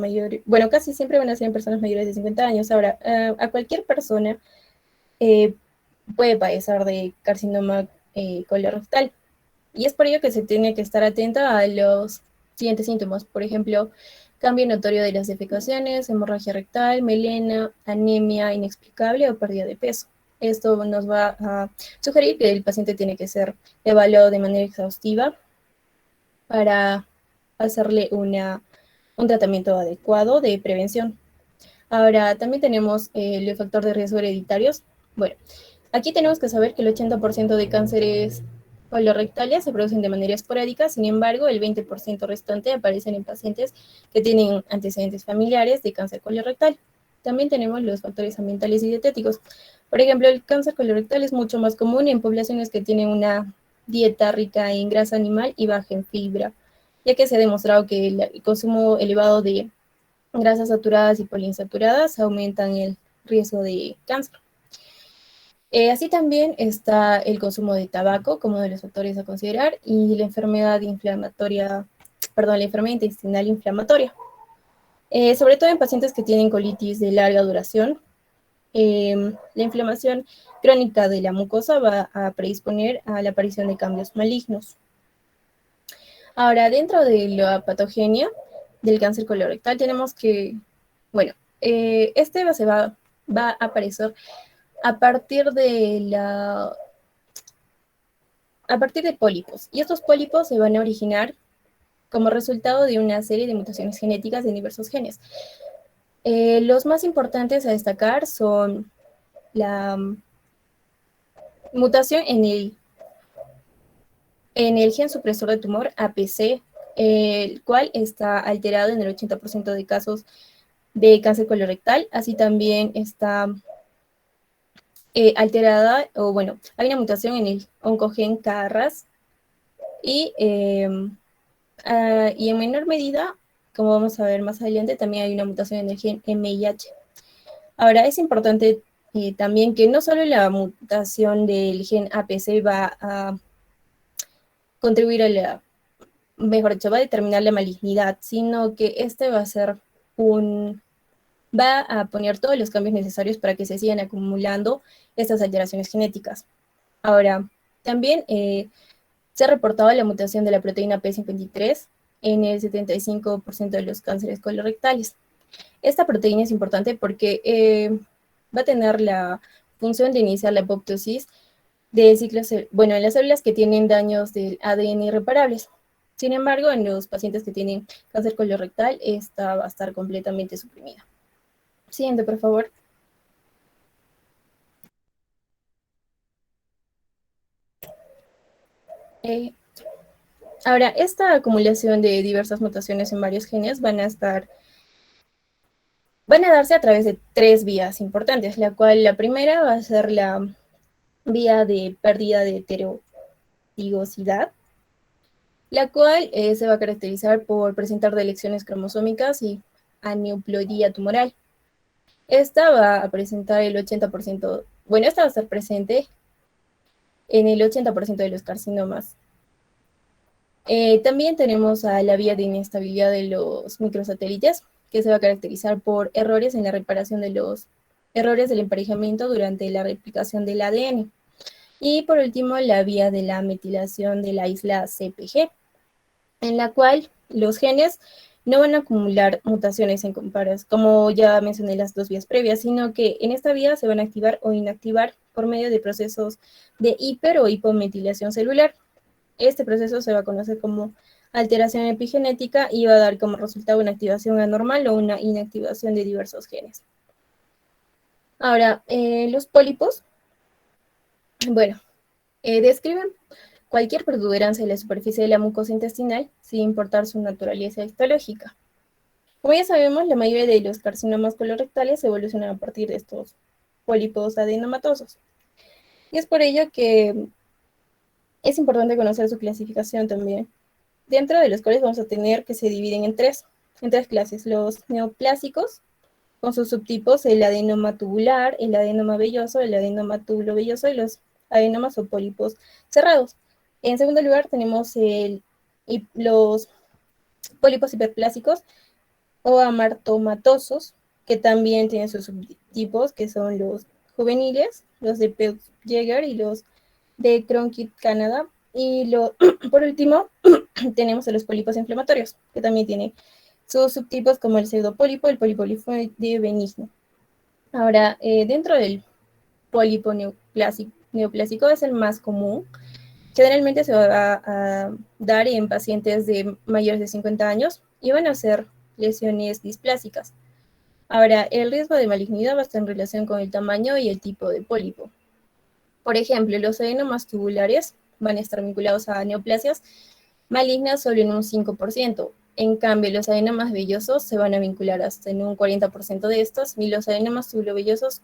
casi siempre van a ser en personas mayores de 50 años. Ahora, a cualquier persona puede padecer de carcinoma colorectal, y es por ello que se tiene que estar atenta a los siguientes síntomas. Por ejemplo, cambio notorio de las defecaciones, hemorragia rectal, melena, anemia inexplicable o pérdida de peso. Esto nos va a sugerir que el paciente tiene que ser evaluado de manera exhaustiva para hacerle un tratamiento adecuado de prevención. Ahora, también tenemos el factor de riesgo hereditarios. Bueno, aquí tenemos que saber que el 80% de cánceres colorectales se producen de manera esporádica. Sin embargo, el 20% restante aparecen en pacientes que tienen antecedentes familiares de cáncer colorectal. También tenemos los factores ambientales y dietéticos. Por ejemplo, el cáncer colorectal es mucho más común en poblaciones que tienen una dieta rica en grasa animal y baja en fibra, ya que se ha demostrado que el consumo elevado de grasas saturadas y poliinsaturadas aumentan el riesgo de cáncer. Así también está el consumo de tabaco como uno de los factores a considerar, y la enfermedad intestinal inflamatoria. Sobre todo en pacientes que tienen colitis de larga duración, la inflamación crónica de la mucosa va a predisponer a la aparición de cambios malignos. Ahora, dentro de la patogenia del cáncer colorectal tenemos que, bueno, este va a aparecer a partir de pólipos, y estos pólipos se van a originar como resultado de una serie de mutaciones genéticas de diversos genes. Los más importantes a destacar son la mutación en el gen supresor de tumor APC, el cual está alterado en el 80% de casos de cáncer colorectal. Así también está alterada, hay una mutación en el oncogen KRAS, y en menor medida, como vamos a ver más adelante, también hay una mutación en el gen MIH. Ahora, es importante también que no solo la mutación del gen APC va a contribuir va a determinar la malignidad, sino que este va a poner todos los cambios necesarios para que se sigan acumulando estas alteraciones genéticas. Ahora, También se ha reportado la mutación de la proteína P53 en el 75% de los cánceres colorectales. Esta proteína es importante porque va a tener la función de iniciar la apoptosis de ciclos, bueno, en las células que tienen daños del ADN irreparables. Sin embargo, en los pacientes que tienen cáncer colorectal, esta va a estar completamente suprimida. Siguiente, por favor. Ahora, esta acumulación de diversas mutaciones en varios genes van a darse a través de 3 vías importantes, la cual la primera va a ser la vía de pérdida de heterodigosidad, la cual se va a caracterizar por presentar delecciones cromosómicas y aneuploidía tumoral. Esta va a presentar el 80%, bueno, esta va a estar presente en el 80% de los carcinomas. También tenemos a la vía de inestabilidad de los microsatélites, que se va a caracterizar por errores en la reparación de los errores del emparejamiento durante la replicación del ADN. Y por último, la vía de la metilación de la isla CPG, en la cual los genes no van a acumular mutaciones en comparación, como ya mencioné las 2 vías previas, sino que en esta vía se van a activar o inactivar por medio de procesos de hiper o hipometilación celular. Este proceso se va a conocer como alteración epigenética y va a dar como resultado una activación anormal o una inactivación de diversos genes. Ahora, los pólipos, bueno, describen cualquier protuberancia en la superficie de la mucosa intestinal sin importar su naturaleza histológica. Como ya sabemos, la mayoría de los carcinomas colorectales evolucionan a partir de estos pólipos adenomatosos. Y es por ello que es importante conocer su clasificación también, dentro de los cuales vamos a tener que se dividen en tres clases: los neoplásicos, con sus subtipos el adenoma tubular, el adenoma velloso, el adenoma tubulovelloso y los adenomas o pólipos cerrados. En segundo lugar tenemos los pólipos hiperplásicos o amartomatosos, que también tienen sus subtipos, que son los juveniles, los de Peutz-Jeghers y los de Cronquist-Canada. Y por último, tenemos a los pólipos inflamatorios, que también tienen sus subtipos como el pseudopólipo, el pólipo linfoide benigno. Ahora, dentro del pólipo neoplásico es el más común. Generalmente se va a dar en pacientes de mayores de 50 años y van a ser lesiones displásicas. Ahora, el riesgo de malignidad va a estar en relación con el tamaño y el tipo de pólipo. Por ejemplo, los adenomas tubulares van a estar vinculados a neoplasias malignas solo en un 5%. En cambio, los adenomas vellosos se van a vincular hasta en un 40% de estos, y los adenomas tubulovellosos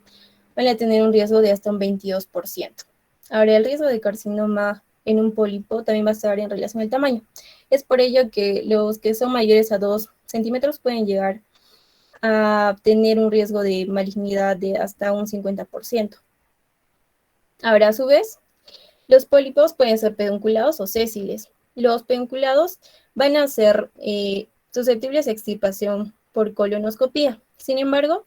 van a tener un riesgo de hasta un 22%. Ahora, el riesgo de carcinoma en un pólipo también va a estar en relación al tamaño. Es por ello que los que son mayores a 2 centímetros pueden llegar a tener un riesgo de malignidad de hasta un 50%. Ahora, a su vez, los pólipos pueden ser pedunculados o sésiles. Los pedunculados van a ser susceptibles a extirpación por colonoscopía. Sin embargo,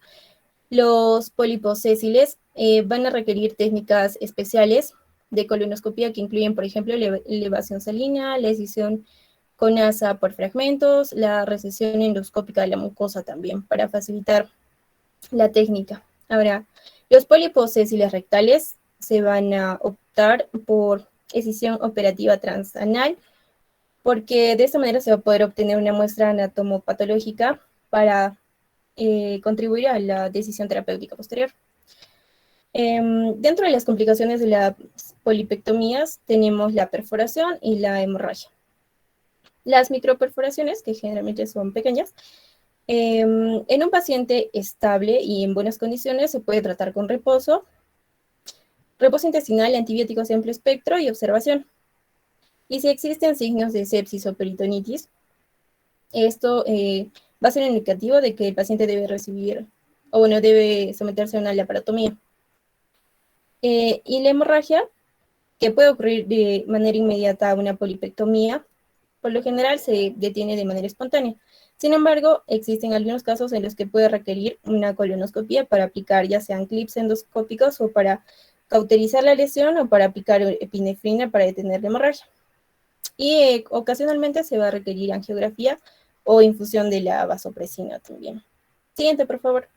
los pólipos sésiles van a requerir técnicas especiales de colonoscopía que incluyen, por ejemplo, elevación salina, la escisión con asa por fragmentos, la recesión endoscópica de la mucosa también, para facilitar la técnica. Ahora, los pólipos sésiles rectales se van a optar por escisión operativa transanal, porque de esta manera se va a poder obtener una muestra anatomopatológica para contribuir a la decisión terapéutica posterior. Dentro de las complicaciones de las polipectomías tenemos la perforación y la hemorragia. Las microperforaciones, que generalmente son pequeñas, en un paciente estable y en buenas condiciones se puede tratar con reposo intestinal, antibióticos de amplio espectro y observación. Y si existen signos de sepsis o peritonitis, esto va a ser indicativo de que el paciente debe recibir, o bueno, debe someterse a una laparotomía. Y la hemorragia, que puede ocurrir de manera inmediata a una polipectomía, por lo general se detiene de manera espontánea. Sin embargo, existen algunos casos en los que puede requerir una colonoscopía para aplicar ya sean clips endoscópicos o para cauterizar la lesión o para aplicar epinefrina para detener la hemorragia. Y ocasionalmente se va a requerir angiografía o infusión de la vasopresina también. Siguiente, por favor.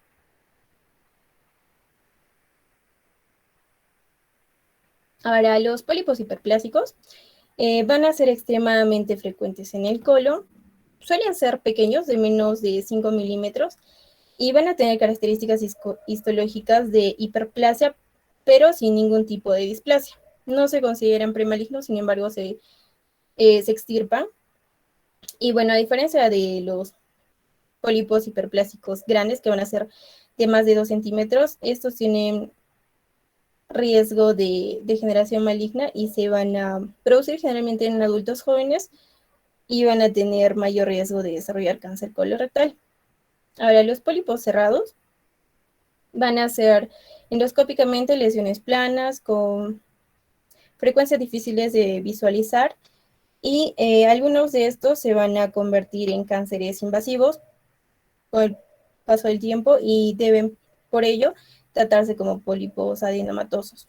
Ahora, los pólipos hiperplásicos van a ser extremadamente frecuentes en el colon. Suelen ser pequeños, de menos de 5 milímetros, y van a tener características histológicas de hiperplasia, pero sin ningún tipo de displasia. No se consideran premalignos, sin embargo, se extirpan. Y bueno, a diferencia de los pólipos hiperplásicos grandes, que van a ser de más de 2 centímetros, estos tienen riesgo de degeneración maligna y se van a producir generalmente en adultos jóvenes y van a tener mayor riesgo de desarrollar cáncer colorectal. Ahora, los pólipos cerrados van a ser endoscópicamente lesiones planas con frecuencias difíciles de visualizar, y algunos de estos se van a convertir en cánceres invasivos con el paso del tiempo y deben, por ello, tratarse como pólipos adenomatosos.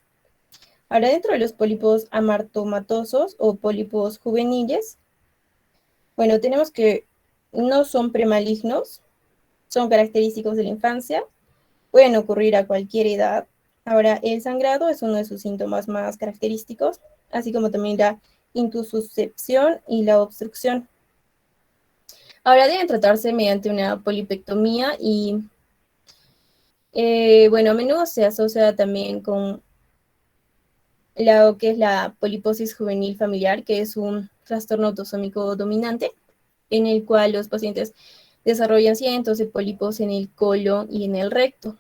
Ahora, dentro de los pólipos amartomatosos o pólipos juveniles, bueno, tenemos que no son premalignos, son característicos de la infancia, pueden ocurrir a cualquier edad. Ahora, el sangrado es uno de sus síntomas más característicos, así como también la intususcepción y la obstrucción. Ahora, deben tratarse mediante una polipectomía y, bueno, a menudo se asocia también con lo que es la poliposis juvenil familiar, que es un trastorno autosómico dominante, en el cual los pacientes desarrollan cientos de pólipos en el colon y en el recto.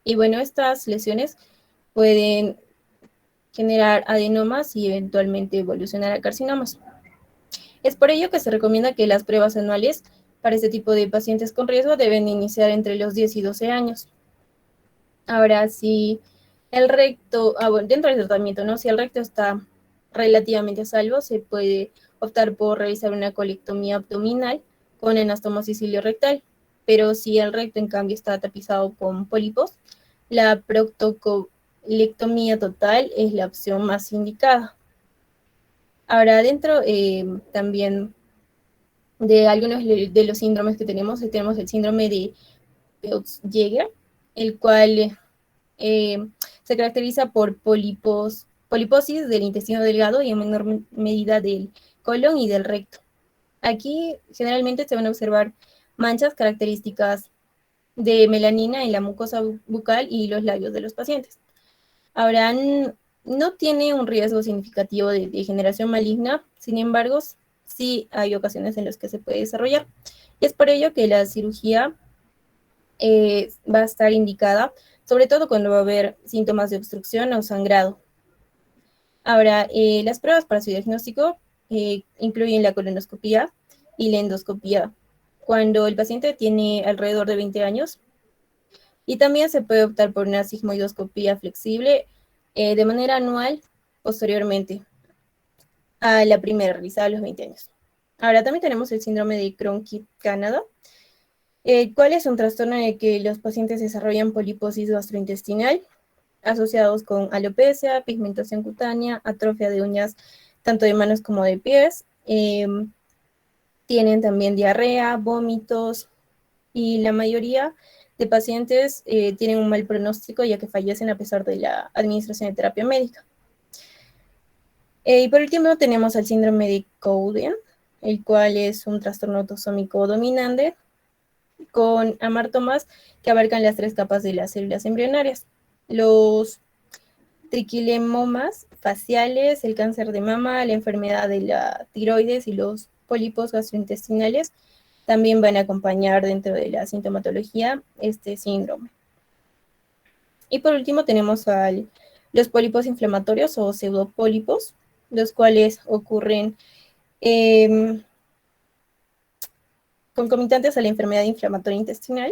Y bueno, estas lesiones pueden generar adenomas y eventualmente evolucionar a carcinomas. Es por ello que se recomienda que las pruebas anuales para este tipo de pacientes con riesgo deben iniciar entre los 10 y 12 años. Ahora, si el recto, bueno, dentro del tratamiento, ¿no? Si el recto está relativamente a salvo, se puede optar por realizar una colectomía abdominal con anastomosis ileorectal. Pero si el recto, en cambio, está tapizado con pólipos, la proctocolectomía total es la opción más indicada. Ahora, dentro también de algunos de los síndromes que tenemos el síndrome de Peutz-Jeghers, el cual se caracteriza por poliposis del intestino delgado y en menor medida del colon y del recto. Aquí generalmente se van a observar manchas características de melanina en la mucosa bucal y los labios de los pacientes. Ahora, no tiene un riesgo significativo de degeneración maligna, sin embargo, sí hay ocasiones en las que se puede desarrollar. Y es por ello que la cirugía va a estar indicada, sobre todo cuando va a haber síntomas de obstrucción o sangrado. Ahora, las pruebas para su diagnóstico incluyen la colonoscopía y la endoscopía cuando el paciente tiene alrededor de 20 años. Y también se puede optar por una sigmoidoscopía flexible de manera anual posteriormente a la primera realizada a los 20 años. Ahora, también tenemos el síndrome de Cronquist-Canada, cuál es un trastorno en el que los pacientes desarrollan poliposis gastrointestinal asociados con alopecia, pigmentación cutánea, atrofia de uñas tanto de manos como de pies. Tienen también diarrea, vómitos, y la mayoría de pacientes tienen un mal pronóstico ya que fallecen a pesar de la administración de terapia médica. Y por último tenemos el síndrome de Cowden, el cual es un trastorno autosómico dominante con amartomas que abarcan las 3 capas de las células embrionarias. Los triquilemomas faciales, el cáncer de mama, la enfermedad de la tiroides y los pólipos gastrointestinales también van a acompañar dentro de la sintomatología este síndrome. Y por último tenemos los pólipos inflamatorios o pseudopólipos, los cuales ocurren concomitantes a la enfermedad inflamatoria intestinal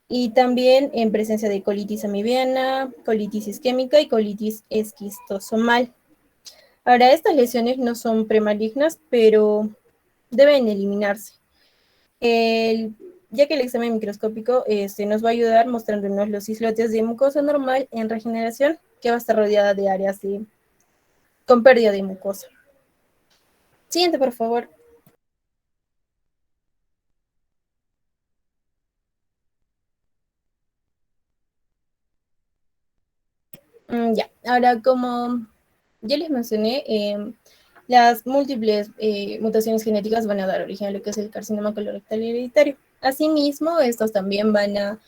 y también en presencia de colitis amibiana, colitis isquémica y colitis esquistosomal. Ahora, estas lesiones no son premalignas, pero deben eliminarse, ya que el examen microscópico nos va a ayudar mostrándonos los islotes de mucosa normal en regeneración que va a estar rodeada de áreas con pérdida de mucosa. Siguiente, por favor. Ya, ahora como ya les mencioné, las múltiples mutaciones genéticas van a dar origen a lo que es el carcinoma colorectal hereditario. Asimismo, estos también van a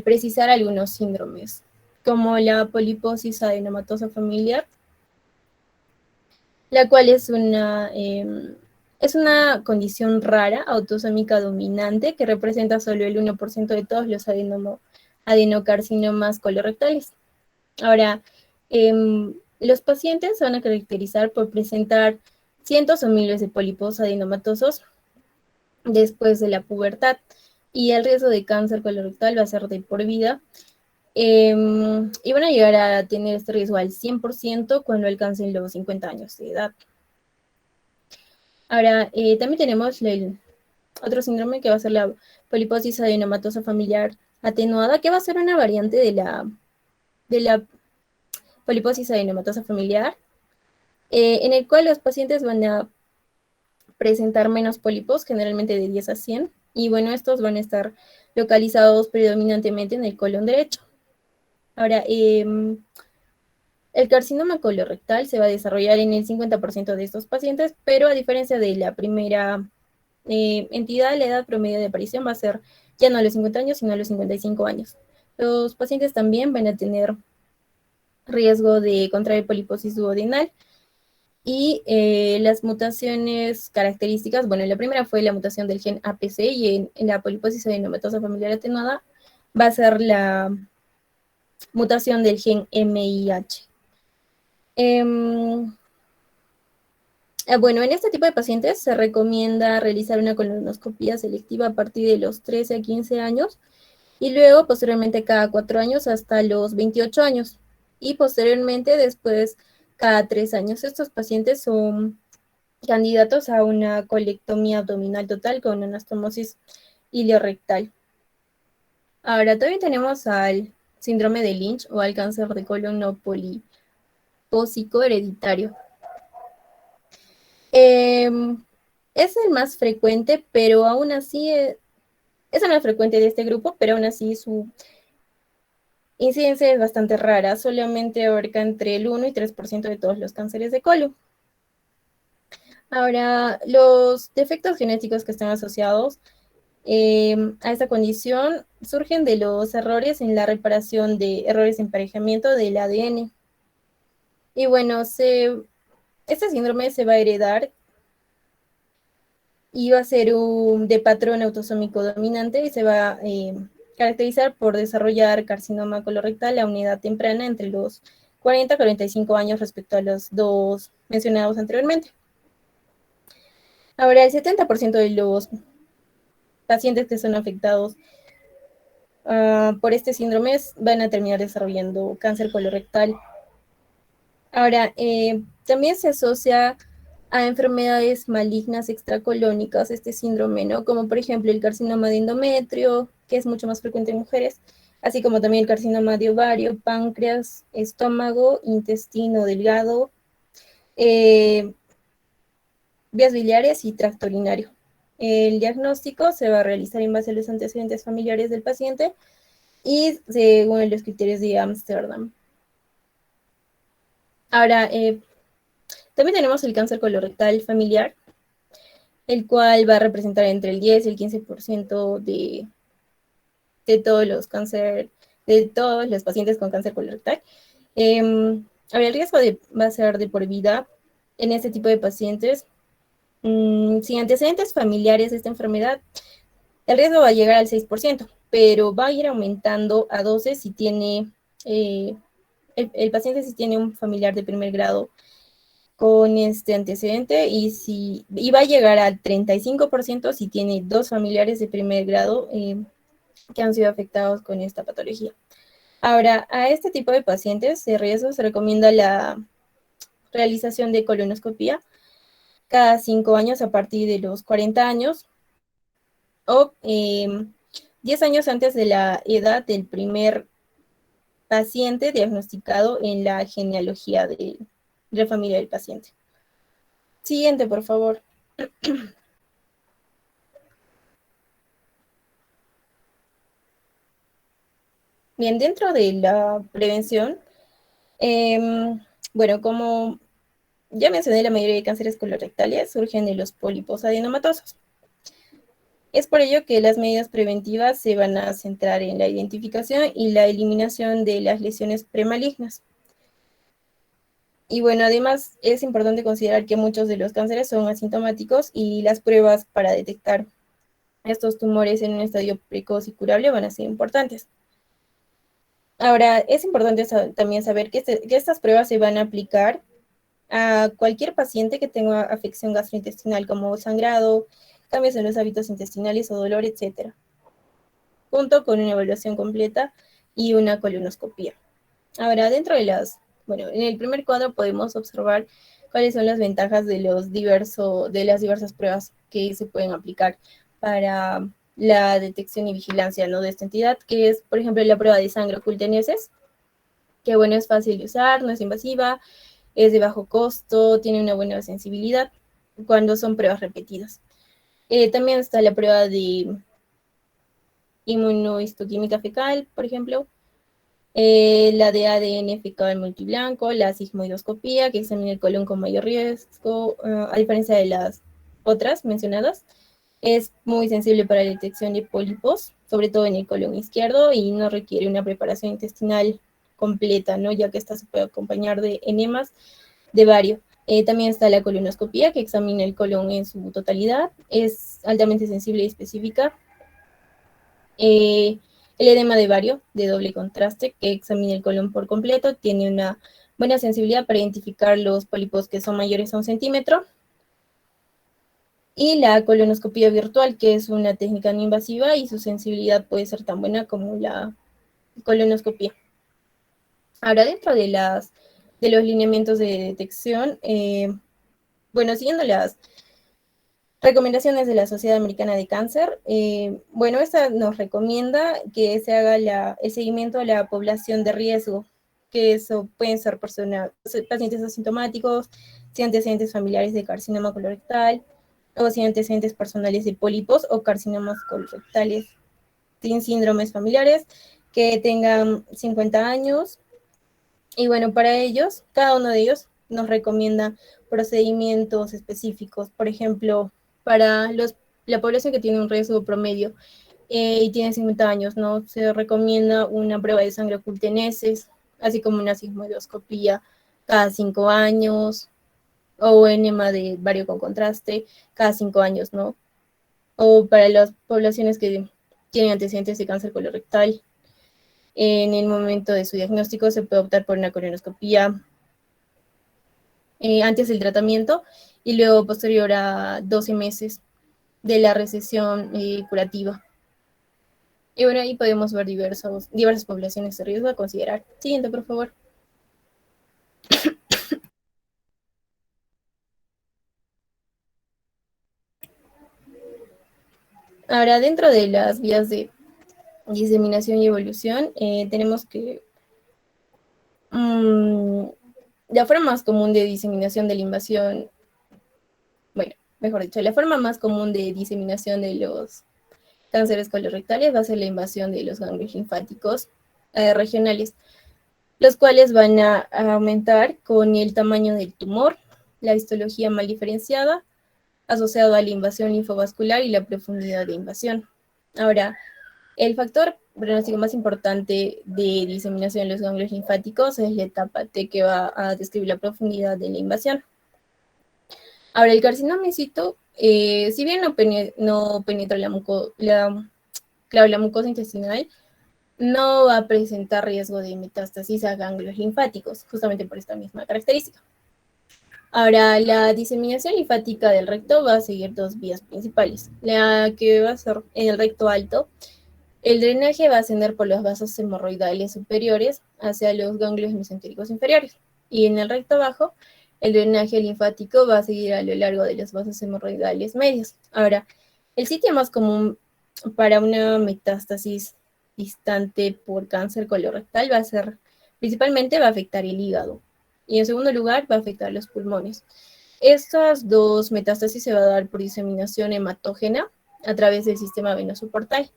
precisar algunos síndromes, como la poliposis adenomatosa familiar, la cual es una condición rara, autosómica dominante, que representa solo el 1% de todos los adenocarcinomas colorectales. Ahora, los pacientes se van a caracterizar por presentar cientos o miles de pólipos adenomatosos después de la pubertad, y el riesgo de cáncer colorectal va a ser de por vida, y van a llegar a tener este riesgo al 100% cuando alcancen los 50 años de edad. Ahora, también tenemos otro síndrome que va a ser la poliposis adenomatosa familiar atenuada, que va a ser una variante de la poliposis adenomatosa familiar, en el cual los pacientes van a presentar menos pólipos, generalmente de 10 a 100, y bueno, estos van a estar localizados predominantemente en el colon derecho. Ahora, el carcinoma colorectal se va a desarrollar en el 50% de estos pacientes, pero a diferencia de la primera entidad, la edad promedio de aparición va a ser ya no a los 50 años, sino a los 55 años. Los pacientes también van a tener riesgo de contraer poliposis duodenal, y las mutaciones características, bueno, la primera fue la mutación del gen APC, y en la poliposis adenomatosa familiar atenuada va a ser la mutación del gen MIH. Bueno, en este tipo de pacientes se recomienda realizar una colonoscopia selectiva a partir de los 13 a 15 años, y luego posteriormente cada 4 años hasta los 28 años, y posteriormente después cada 3 años. Estos pacientes son candidatos a una colectomía abdominal total con anastomosis ileorrectal. Ahora, también tenemos al síndrome de Lynch o al cáncer de colon no polipósico hereditario. Es el más frecuente, pero aún así es el más frecuente de este grupo, pero aún así su incidencia es bastante rara, solamente abarca entre el 1 y 3% de todos los cánceres de colon. Ahora, los defectos genéticos que están asociados a esta condición surgen de los errores en la reparación de errores de emparejamiento del ADN. Y bueno, este síndrome se va a heredar y va a ser de patrón autosómico dominante, y se va a caracterizar por desarrollar carcinoma colorectal a una edad temprana, entre los 40 a 45 años respecto a los dos mencionados anteriormente. Ahora, el 70% de los pacientes que son afectados por este síndrome van a terminar desarrollando cáncer colorectal. Ahora, también se asocia a enfermedades malignas extracolónicas este síndrome, ¿no? Como por ejemplo el carcinoma de endometrio, que es mucho más frecuente en mujeres, así como también el carcinoma de ovario, páncreas, estómago, intestino delgado, vías biliares y tracto urinario. El diagnóstico se va a realizar en base a los antecedentes familiares del paciente y según los criterios de Ámsterdam. Ahora, también tenemos el cáncer colorectal familiar, el cual va a representar entre el 10 y el 15% de todos los pacientes con cáncer colorectal. Ahora, el riesgo va a ser de por vida en este tipo de pacientes. Sin antecedentes familiares de esta enfermedad, el riesgo va a llegar al 6%, pero va a ir aumentando a 12 si tiene, el paciente si tiene un familiar de primer grado con este antecedente, y va a llegar al 35% si tiene 2 familiares de primer grado que han sido afectados con esta patología. Ahora, a este tipo de pacientes de riesgo se recomienda la realización de colonoscopia cada 5 años a partir de los 40 años, o 10 años antes de la edad del primer paciente diagnosticado en la genealogía de la familia del paciente. Siguiente, por favor. Bien, dentro de la prevención, bueno, como ya mencioné, la mayoría de cánceres colorectales surgen de los pólipos adenomatosos. Es por ello que las medidas preventivas se van a centrar en la identificación y la eliminación de las lesiones premalignas. Y bueno, además es importante considerar que muchos de los cánceres son asintomáticos y las pruebas para detectar estos tumores en un estadio precoz y curable van a ser importantes. Ahora, es importante también saber que estas pruebas se van a aplicar a cualquier paciente que tenga afección gastrointestinal como sangrado, cambios en los hábitos intestinales o dolor, etc., junto con una evaluación completa y una colonoscopia. Ahora, bueno, en el primer cuadro podemos observar cuáles son las ventajas de las diversas pruebas que se pueden aplicar para la detección y vigilancia, ¿no?, de esta entidad, que es, por ejemplo, la prueba de sangre oculta en heces, que bueno, es fácil de usar, no es invasiva, es de bajo costo, tiene una buena sensibilidad cuando son pruebas repetidas. También está la prueba de inmunohistoquímica fecal, por ejemplo, la de ADN fecal multiblanco, la sigmoidoscopía, que examina el colon con mayor riesgo, a diferencia de las otras mencionadas. Es muy sensible para la detección de pólipos, sobre todo en el colon izquierdo, y no requiere una preparación intestinal completa, ¿no?, ya que esta se puede acompañar de enemas de bario. También está la colonoscopía, que examina el colon en su totalidad. Es altamente sensible y específica. El edema de bario, de doble contraste, que examina el colon por completo, tiene una buena sensibilidad para identificar los pólipos que son mayores a 1 centímetro. Y la colonoscopía virtual, que es una técnica no invasiva y su sensibilidad puede ser tan buena como la colonoscopía. Ahora, dentro de los lineamientos de detección, bueno, siguiendo las recomendaciones de la Sociedad Americana de Cáncer, bueno, esta nos recomienda que se haga el seguimiento a la población de riesgo, que eso pueden ser pacientes asintomáticos, sin antecedentes familiares de carcinoma colorectal, o sin antecedentes personales de pólipos o carcinomas colorectales, sin síndromes familiares, que tengan 50 años. Y bueno, para ellos, cada uno de ellos nos recomienda procedimientos específicos. Por ejemplo, para la población que tiene un riesgo promedio y tiene 50 años, ¿no?, se recomienda una prueba de sangre oculta en heces, así como una sigmoidoscopía cada 5 años, o enema de bario con contraste cada 5 años, ¿no? O para las poblaciones que tienen antecedentes de cáncer colorectal, en el momento de su diagnóstico se puede optar por una colonoscopía antes del tratamiento y luego posterior a 12 meses de la recesión curativa. Y bueno, ahí podemos ver diversas poblaciones de riesgo a considerar. Siguiente, por favor. Ahora, dentro de las vías de diseminación y evolución, tenemos que la forma más común de diseminación de la invasión, bueno, mejor dicho, la forma más común de diseminación de los cánceres colorectales va a ser la invasión de los ganglios linfáticos regionales, los cuales van a aumentar con el tamaño del tumor, la histología mal diferenciada, asociado a la invasión linfovascular y la profundidad de invasión. Ahora, el factor pronóstico más importante de diseminación de los ganglios linfáticos es la etapa T, que va a describir la profundidad de la invasión. Ahora, el carcinoma in situ, si bien no penetra la mucosa intestinal, no va a presentar riesgo de metástasis a ganglios linfáticos, justamente por esta misma característica. Ahora, la diseminación linfática del recto va a seguir 2 vías principales. La que va a ser en el recto alto, el drenaje va a ascender por los vasos hemorroidales superiores hacia los ganglios mesentéricos inferiores. Y en el recto bajo, el drenaje linfático va a seguir a lo largo de los vasos hemorroidales medios. Ahora, el sitio más común para una metástasis distante por cáncer colorectal principalmente va a afectar el hígado. Y en segundo lugar va a afectar los pulmones. Estas dos metástasis se va a dar por diseminación hematógena a través del sistema venoso portal.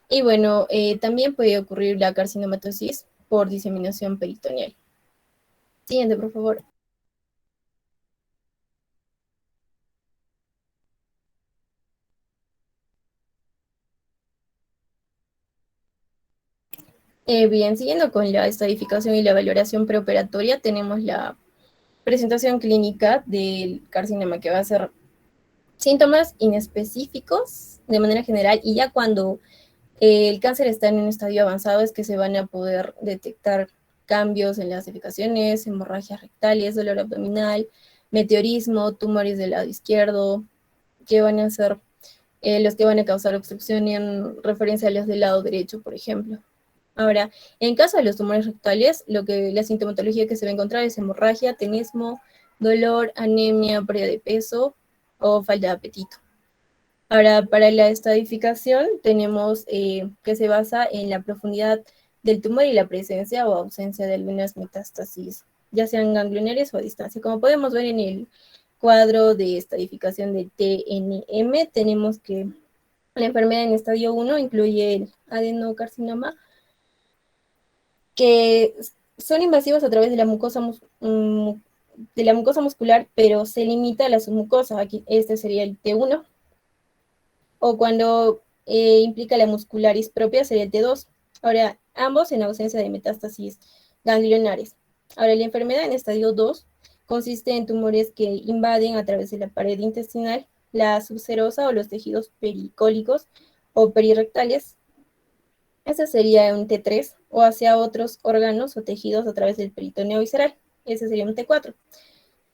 Y bueno, también puede ocurrir la carcinomatosis por diseminación peritoneal. Siguiente, por favor. Bien, siguiendo con la estadificación y la valoración preoperatoria, tenemos la presentación clínica del carcinoma, que va a ser síntomas inespecíficos de manera general, y ya cuando el cáncer está en un estadio avanzado es que se van a poder detectar cambios en las defecaciones, hemorragias rectales, dolor abdominal, meteorismo, tumores del lado izquierdo, que van a ser los que van a causar obstrucción en referencia a los del lado derecho, por ejemplo. Ahora, en caso de los tumores rectales, la sintomatología que se va a encontrar es hemorragia, tenesmo, dolor, anemia, pérdida de peso o falta de apetito. Ahora, para la estadificación tenemos que se basa en la profundidad del tumor y la presencia o ausencia de algunas metástasis, ya sean ganglionares o a distancia. Como podemos ver en el cuadro de estadificación de TNM, tenemos que la enfermedad en estadio 1 incluye el adenocarcinoma, que son invasivos a través de la mucosa muscular, pero se limita a la submucosa. Aquí este sería el T1. O cuando implica la muscularis propia sería el T2. Ahora, ambos en ausencia de metástasis ganglionares. Ahora, la enfermedad en estadio 2 consiste en tumores que invaden a través de la pared intestinal, la subserosa o los tejidos pericólicos o perirectales. Ese sería un T3, o hacia otros órganos o tejidos a través del peritoneo visceral. Ese sería un T4.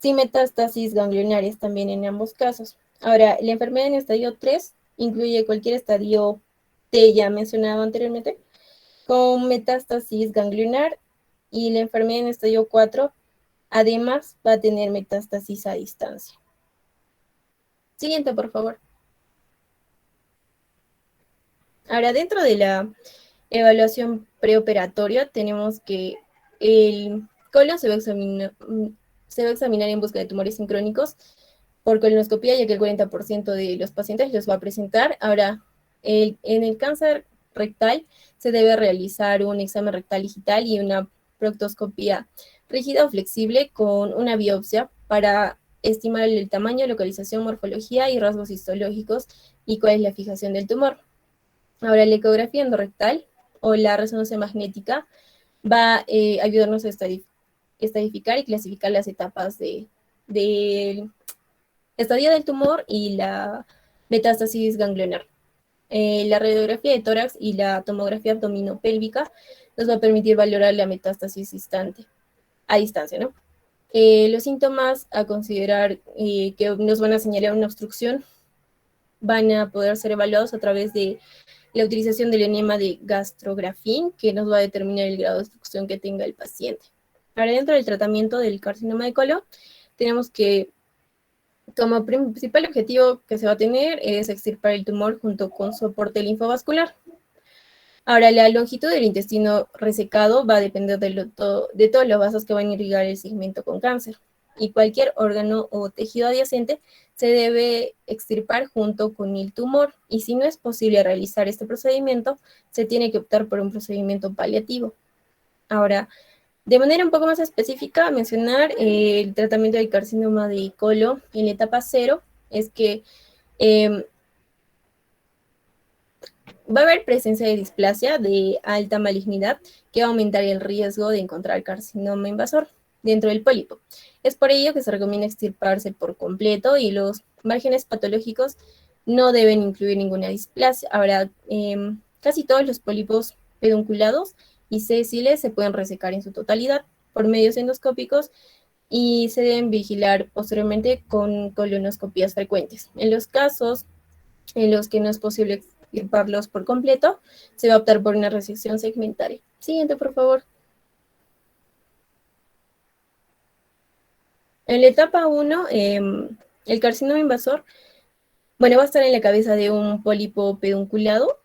Sin metástasis ganglionares también en ambos casos. Ahora, la enfermedad en estadio 3 incluye cualquier estadio T ya mencionado anteriormente, con metástasis ganglionar, y la enfermedad en estadio 4 además va a tener metástasis a distancia. Siguiente, por favor. Ahora, dentro de la evaluación preoperatoria tenemos que el colon se va a examinar en busca de tumores sincrónicos por colonoscopia, ya que el 40% de los pacientes los va a presentar. Ahora, en el cáncer rectal se debe realizar un examen rectal digital y una proctoscopia rígida o flexible con una biopsia para estimar el tamaño, localización, morfología y rasgos histológicos y cuál es la fijación del tumor. Ahora, la ecografía endorrectal o la resonancia magnética va a ayudarnos a estadificar y clasificar las etapas de estadio del tumor y la metástasis ganglionar. La radiografía de tórax y la tomografía abdominopélvica nos va a permitir valorar la metástasis a distancia, ¿no? Los síntomas a considerar que nos van a señalar una obstrucción van a poder ser evaluados a través de la utilización del enema de gastrografín, que nos va a determinar el grado de obstrucción que tenga el paciente. Ahora, dentro del tratamiento del carcinoma de colon, tenemos que, como principal objetivo que se va a tener, es extirpar el tumor junto con soporte linfovascular. Ahora, la longitud del intestino resecado va a depender de todos los vasos que van a irrigar el segmento con cáncer, y cualquier órgano o tejido adyacente se debe extirpar junto con el tumor, y si no es posible realizar este procedimiento, se tiene que optar por un procedimiento paliativo. Ahora, de manera un poco más específica, mencionar el tratamiento del carcinoma de colon en la etapa 0 es que va a haber presencia de displasia de alta malignidad que va a aumentar el riesgo de encontrar carcinoma invasor dentro del pólipo. Es por ello que se recomienda extirparse por completo, y los márgenes patológicos no deben incluir ninguna displasia. Ahora, casi todos los pólipos pedunculados y sésiles se pueden resecar en su totalidad por medios endoscópicos y se deben vigilar posteriormente con colonoscopías frecuentes. En los casos en los que no es posible extirparlos por completo, se va a optar por una resección segmentaria. Siguiente, por favor. En la etapa 1, el carcinoma invasor, bueno, va a estar en la cabeza de un pólipo pedunculado,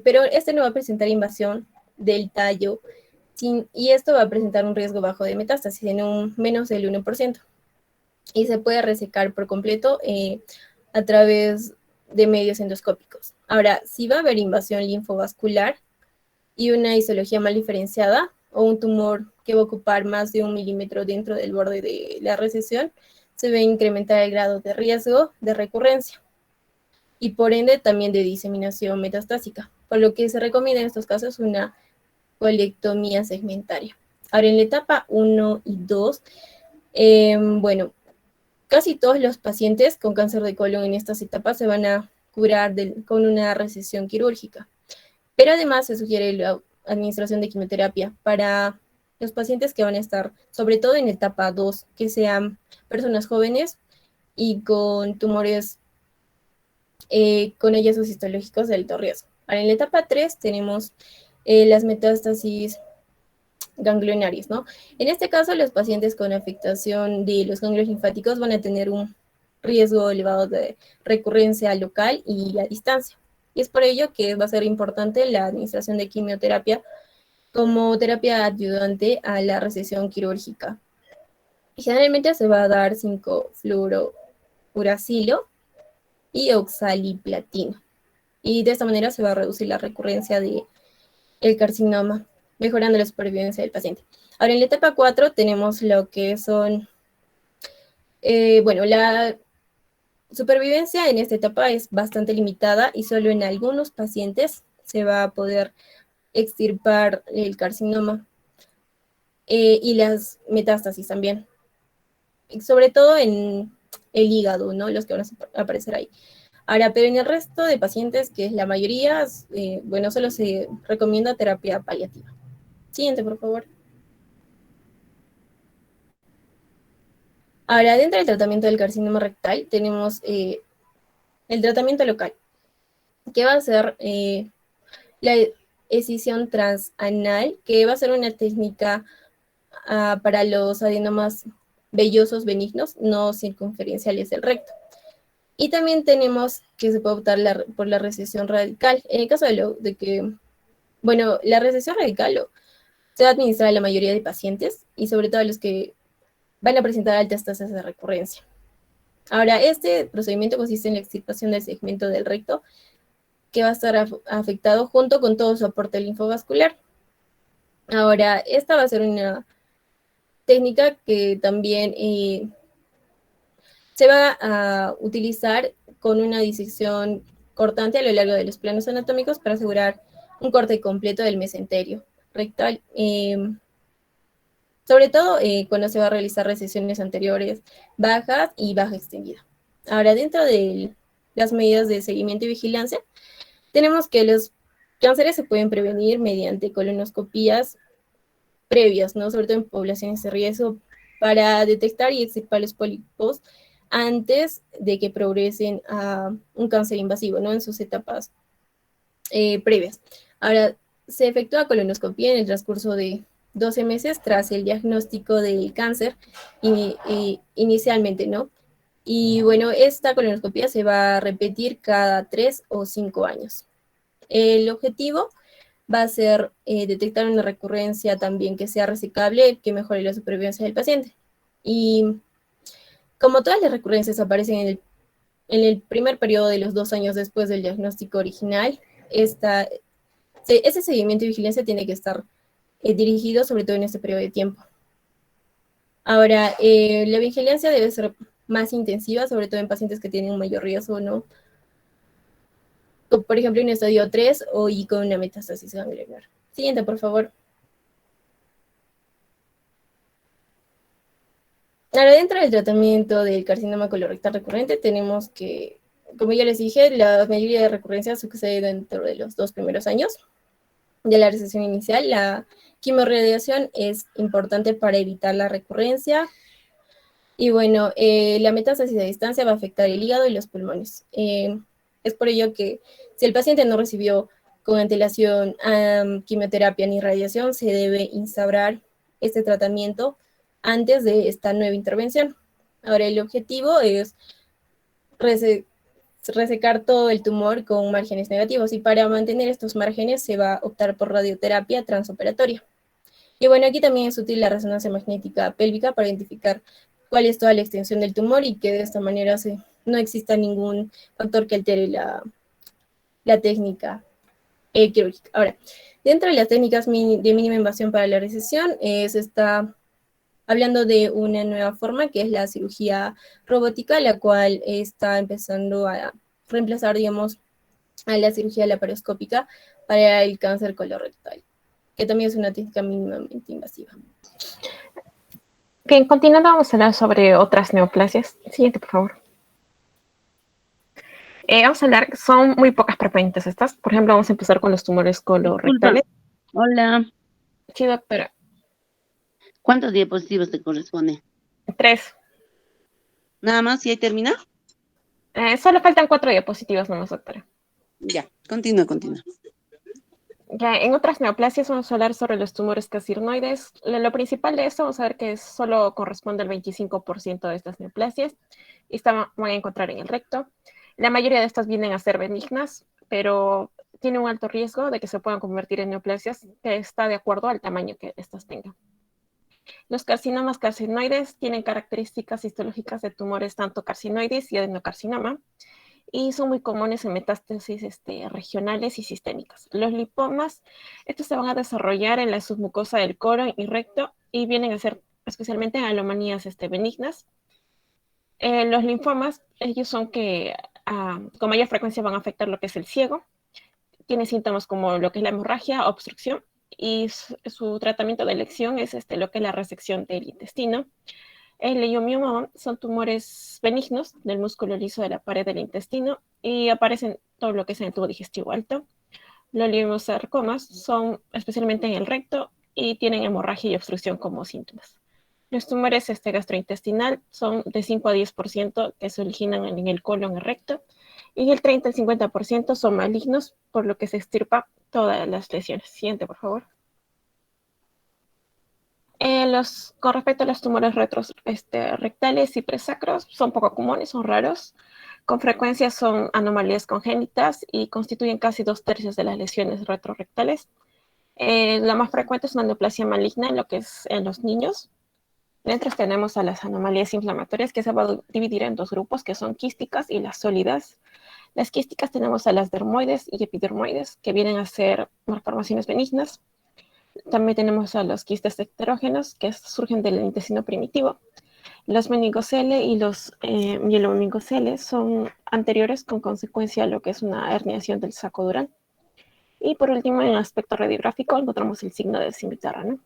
Pero este no va a presentar invasión del tallo y esto va a presentar un riesgo bajo de metástasis en un menos del 1%. Y se puede resecar por completo a través de medios endoscópicos. Ahora, si va a haber invasión linfovascular y una histología mal diferenciada o un tumor que va a ocupar más de 1 milímetro dentro del borde de la recesión, se va a incrementar el grado de riesgo de recurrencia y por ende también de diseminación metastásica, por lo que se recomienda en estos casos una colectomía segmentaria. Ahora, en la etapa 1 y 2, bueno, casi todos los pacientes con cáncer de colon en estas etapas se van a curar con una resección quirúrgica. Pero además se sugiere la administración de quimioterapia para los pacientes que van a estar, sobre todo en etapa 2, que sean personas jóvenes y con tumores con hallazgos histológicos de alto riesgo. Ahora, en la etapa 3 tenemos las metástasis ganglionarias, ¿no? En este caso, los pacientes con afectación de los ganglios linfáticos van a tener un riesgo elevado de recurrencia local y a distancia. Y es por ello que va a ser importante la administración de quimioterapia como terapia ayudante a la resección quirúrgica. Generalmente se va a dar 5-fluorouracilo y oxaliplatino. Y de esta manera se va a reducir la recurrencia del carcinoma, mejorando la supervivencia del paciente. Ahora, en la etapa 4 tenemos lo que son, bueno, la supervivencia en esta etapa es bastante limitada y solo en algunos pacientes se va a poder extirpar el carcinoma y las metástasis también. Sobre todo en el hígado, ¿no? Los que van a aparecer ahí. Ahora, pero en el resto de pacientes, que es la mayoría, bueno, solo se recomienda terapia paliativa. Siguiente, por favor. Ahora, dentro del tratamiento del carcinoma rectal, tenemos el tratamiento local, que va a ser la escisión transanal, que va a ser una técnica para los adenomas vellosos benignos, no circunferenciales del recto. Y también tenemos que se puede optar por la resección radical. En el caso de que, bueno, la resección radical se va a administrar a la mayoría de pacientes y sobre todo a los que van a presentar altas tasas de recurrencia. Ahora, este procedimiento consiste en la extirpación del segmento del recto que va a estar afectado junto con todo su aporte linfovascular. Ahora, esta va a ser una técnica que también se va a utilizar con una disección cortante a lo largo de los planos anatómicos para asegurar un corte completo del mesenterio rectal, sobre todo cuando se va a realizar recesiones anteriores bajas y baja extendida. Ahora, dentro de las medidas de seguimiento y vigilancia, tenemos que los cánceres se pueden prevenir mediante colonoscopías previas, ¿no? Sobre todo en poblaciones de riesgo, para detectar y extirpar los pólipos antes de que progresen a un cáncer invasivo, ¿no? En sus etapas previas. Ahora, se efectúa colonoscopía en el transcurso de 12 meses tras el diagnóstico del cáncer inicialmente, ¿no? Y bueno, esta colonoscopía se va a repetir cada 3 o 5 años. El objetivo va a ser detectar una recurrencia también que sea resecable, que mejore la supervivencia del paciente. Y como todas las recurrencias aparecen en el primer periodo de los 2 años después del diagnóstico original, ese seguimiento y vigilancia tiene que estar dirigido sobre todo en este periodo de tiempo. Ahora, la vigilancia debe ser más intensiva, sobre todo en pacientes que tienen un mayor riesgo, ¿no? Por ejemplo, en estadio 3 y con una metástasis ganglionar. Siguiente, por favor. Ahora, dentro del tratamiento del carcinoma colorectal recurrente, tenemos que, como ya les dije, la mayoría de recurrencias sucede dentro de los 2 primeros años de la recesión inicial. La quimorradiación es importante para evitar la recurrencia. Y bueno, la metástasis a distancia va a afectar el hígado y los pulmones. Es por ello que si el paciente no recibió con antelación quimioterapia ni radiación, se debe instaurar este tratamiento antes de esta nueva intervención. Ahora, el objetivo es resecar todo el tumor con márgenes negativos, y para mantener estos márgenes se va a optar por radioterapia transoperatoria. Y bueno, aquí también es útil la resonancia magnética pélvica para identificar cuál es toda la extensión del tumor y que de esta manera no exista ningún factor que altere la técnica quirúrgica. Ahora, dentro de las técnicas de mínima invasión para la resección, se está hablando de una nueva forma que es la cirugía robótica, la cual está empezando a reemplazar, digamos, a la cirugía laparoscópica para el cáncer colorectal, que también es una técnica mínimamente invasiva. Bien, continuando, vamos a hablar sobre otras neoplasias. Siguiente, por favor. Vamos a hablar, son muy pocas frecuentes estas. Por ejemplo, vamos a empezar con los tumores colorectales. Hola. Sí, doctora. ¿Cuántos diapositivos te corresponde? 3. ¿Nada más? ¿Y ahí termina? Solo faltan 4 diapositivas nomás, doctora. Ya, continúa. Ya, en otras neoplasias vamos a hablar sobre los tumores carcinoides. Lo principal de esto, vamos a ver que solo corresponde al 25% de estas neoplasias. Y van a encontrar en el recto. La mayoría de estas vienen a ser benignas, pero tiene un alto riesgo de que se puedan convertir en neoplasias, que está de acuerdo al tamaño que estas tengan. Los carcinomas carcinoides tienen características histológicas de tumores tanto carcinoides y adenocarcinoma, y son muy comunes en metástasis regionales y sistémicas. Los lipomas, estos se van a desarrollar en la submucosa del colon y recto y vienen a ser especialmente alomanías benignas. Los linfomas, ellos son que con mayor frecuencia van a afectar lo que es el ciego. Tiene síntomas como lo que es la hemorragia, obstrucción, y su tratamiento de elección es lo que es la resección del intestino. El leiomioma son tumores benignos del músculo liso de la pared del intestino y aparecen todo lo que es en el tubo digestivo alto. Los liosarcomas son especialmente en el recto y tienen hemorragia y obstrucción como síntomas. Los tumores gastrointestinal son de 5 a 10% que se originan en el colon y recto, y el 30 al 50% son malignos, por lo que se extirpa todas las lesiones. Siguiente, por favor. Con respecto a los tumores rectales y presacros, son poco comunes, son raros. Con frecuencia son anomalías congénitas y constituyen casi 2/3 de las lesiones retrorectales. La más frecuente es una neoplasia maligna en lo que es en los niños. Dentro tenemos a las anomalías inflamatorias, que se va a dividir en 2 grupos, que son quísticas y las sólidas. Las quísticas tenemos a las dermoides y epidermoides, que vienen a ser malformaciones benignas. También tenemos a los quistes heterógenos, que surgen del intestino primitivo. Los meningocele y los mielomingocele son anteriores con consecuencia a lo que es una herniación del saco dural. Y por último, en el aspecto radiográfico, encontramos el signo de cimitarra, ¿no?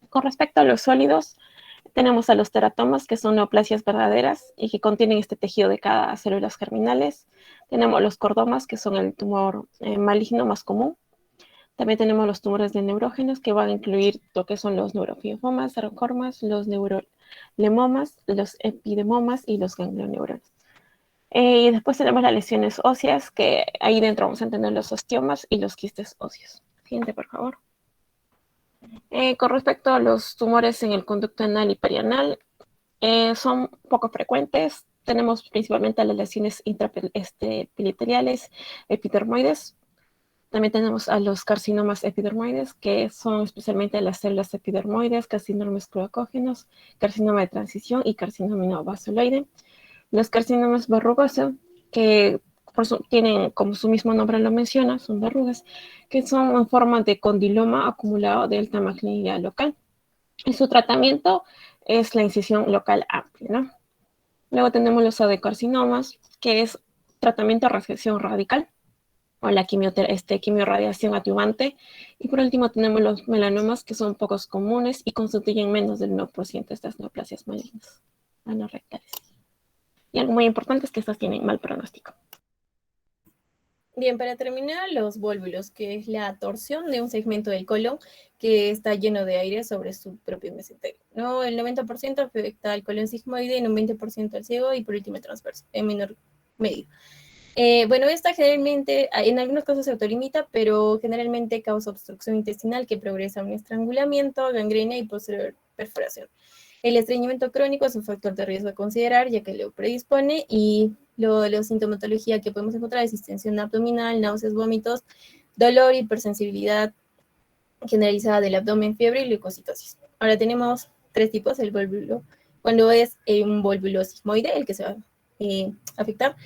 Con respecto a los sólidos, tenemos a los teratomas, que son neoplasias verdaderas y que contienen este tejido de cada células germinales. Tenemos los cordomas, que son el tumor maligno más común. También tenemos los tumores de neurógenos, que van a incluir lo que son los neurofibromas, sarcomas, los neurolemomas, los epidemomas y los ganglioneurones. Y después tenemos las lesiones óseas, que ahí dentro vamos a entender los osteomas y los quistes óseos. Siguiente, por favor. Con respecto a los tumores en el conducto anal y perianal, son poco frecuentes. Tenemos principalmente las lesiones intraepiteliales epidermoides. También tenemos a los carcinomas epidermoides, que son especialmente las células epidermoides, carcinomas cloacógenos, carcinoma de transición y carcinoma basaloide. Los carcinomas verrugosos, que tienen, como su mismo nombre lo menciona, son verrugas, que son en forma de condiloma acumulado de alta malignidad local. Y su tratamiento es la incisión local amplia, ¿no? Luego tenemos los adenocarcinomas, que es tratamiento de resección radical o la quimiorradiación adyuvante. Y por último tenemos los melanomas, que son pocos comunes y constituyen menos del 9% de estas neoplasias malignas anorrectales. Y algo muy importante es que estas tienen mal pronóstico. Bien, para terminar, los vólvulos, que es la torsión de un segmento del colon que está lleno de aire sobre su propio mesenterio, ¿no? El 90% afecta al colon sigmoide, en un 20% al ciego y por último el transverso, en menor medio. Bueno, esta generalmente, en algunos casos se autolimita, pero generalmente causa obstrucción intestinal que progresa a un estrangulamiento, gangrena y posterior perforación. El estreñimiento crónico es un factor de riesgo a considerar, ya que lo predispone, y La sintomatología que podemos encontrar es distensión abdominal, náuseas, vómitos, dolor, hipersensibilidad generalizada del abdomen, fiebre y leucocitosis. Ahora tenemos 3 tipos, el vólvulo, cuando es un vólvulo sigmoide, el que se va a afectar.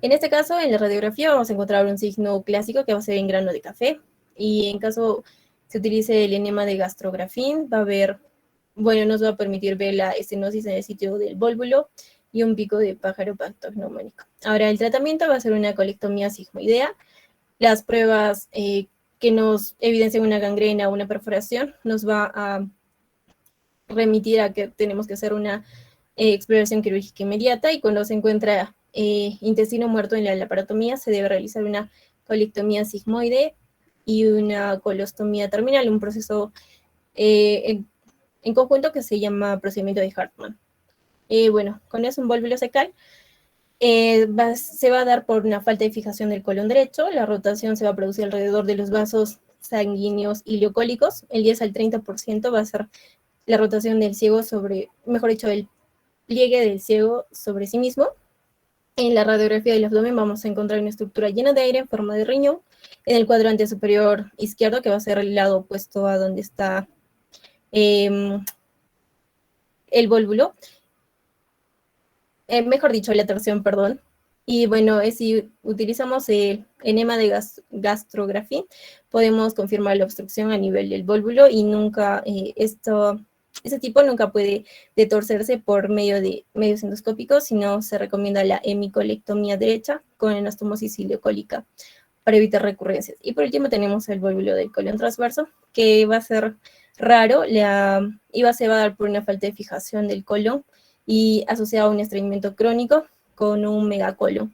En este caso, en la radiografía vamos a encontrar un signo clásico que va a ser en grano de café, y en caso se utilice el enema de gastrografín, va a haber, bueno, nos va a permitir ver la estenosis en el sitio del vólvulo y un pico de pájaro patognomónico. Ahora, el tratamiento va a ser una colectomía sigmoidea. Las pruebas que nos evidencian una gangrena o una perforación nos va a remitir a que tenemos que hacer una exploración quirúrgica inmediata, y cuando se encuentra intestino muerto en la laparotomía se debe realizar una colectomía sigmoide y una colostomía terminal, un proceso en conjunto que se llama procedimiento de Hartmann. Bueno, con eso un vólvulo secal se va a dar por una falta de fijación del colon derecho. La rotación se va a producir alrededor de los vasos sanguíneos ileocólicos. El 10 al 30% va a ser la rotación del ciego sobre, mejor dicho, el pliegue del ciego sobre sí mismo. En la radiografía del abdomen vamos a encontrar una estructura llena de aire en forma de riñón en el cuadrante superior izquierdo, que va a ser el lado opuesto a donde está el vólvulo. Mejor dicho, la torsión, perdón. Y bueno, si utilizamos el enema de gastrografía, podemos confirmar la obstrucción a nivel del vólvulo, y nunca, ese tipo nunca puede detorcerse por medio de medios endoscópicos, sino se recomienda la hemicolectomía derecha con anastomosis ileocólica para evitar recurrencias. Y por último tenemos el vólvulo del colon transverso, que va a ser raro, se va a dar por una falta de fijación del colon y asociado a un estreñimiento crónico con un megacolon.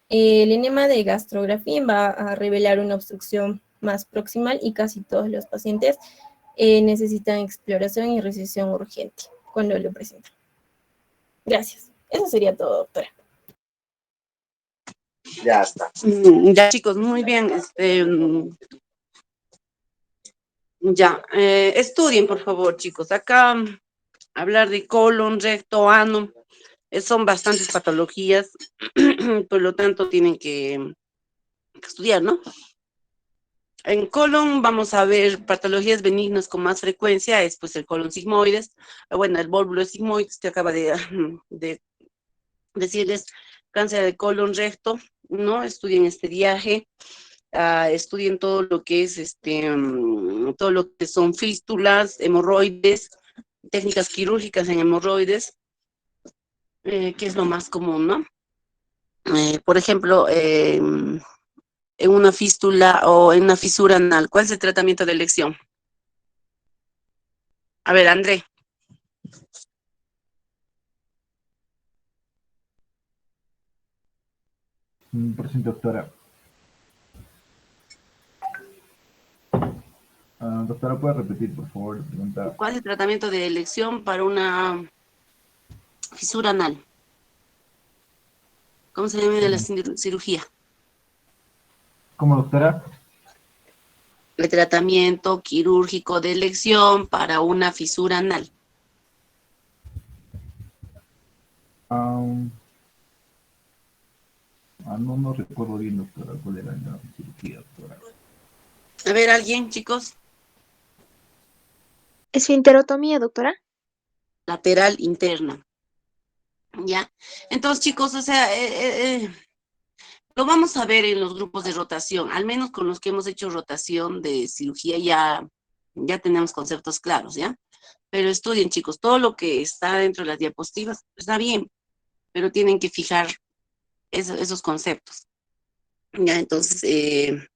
El enema de gastrografía va a revelar una obstrucción más proximal, y casi todos los pacientes necesitan exploración y resección urgente cuando lo presentan. Gracias. Eso sería todo, doctora. Ya está. Ya, chicos, muy bien. Ya, estudien, por favor, chicos. Acá hablar de colon, recto, ano, son bastantes patologías, por lo tanto tienen que estudiar, ¿no? En colon vamos a ver patologías benignas con más frecuencia, es pues el colon sigmoides, bueno, el vólvulo sigmoides que acaba de decirles, cáncer de colon recto, ¿no? Estudien este viaje, estudien todo lo que es todo lo que son fístulas, hemorroides, técnicas quirúrgicas en hemorroides, que es lo más común, ¿no? Por ejemplo, en una fístula o en una fisura anal, ¿cuál es el tratamiento de elección? A ver, André. Presente, doctora. Doctora, ¿puede repetir, por favor, la pregunta? ¿Cuál es el tratamiento de elección para una fisura anal? ¿Cómo se llama la cirugía? ¿Cómo, doctora? El tratamiento quirúrgico de elección para una fisura anal. No recuerdo bien, doctora, cuál era la cirugía, doctora. A ver, ¿alguien, chicos? Esfinterotomía, doctora. Lateral interna. ¿Ya? Entonces, chicos, o sea, lo vamos a ver en los grupos de rotación, al menos con los que hemos hecho rotación de cirugía ya tenemos conceptos claros, ¿ya? Pero estudien, chicos, todo lo que está dentro de las diapositivas está bien, pero tienen que fijar esos conceptos. Ya, entonces,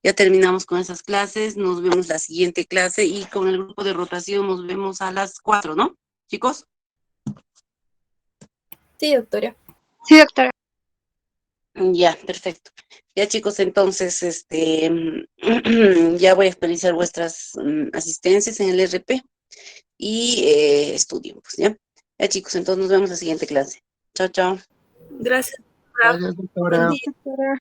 ya terminamos con esas clases, nos vemos la siguiente clase, y con el grupo de rotación nos vemos a las 4, ¿no, chicos? Sí, doctora. Sí, doctora. Ya, perfecto. Ya, chicos, entonces, ya voy a actualizar vuestras asistencias en el RP y estudien, pues, ¿ya? Ya, chicos, entonces nos vemos en la siguiente clase. Chao, chao. Gracias. Gracias, doctora. Doctora.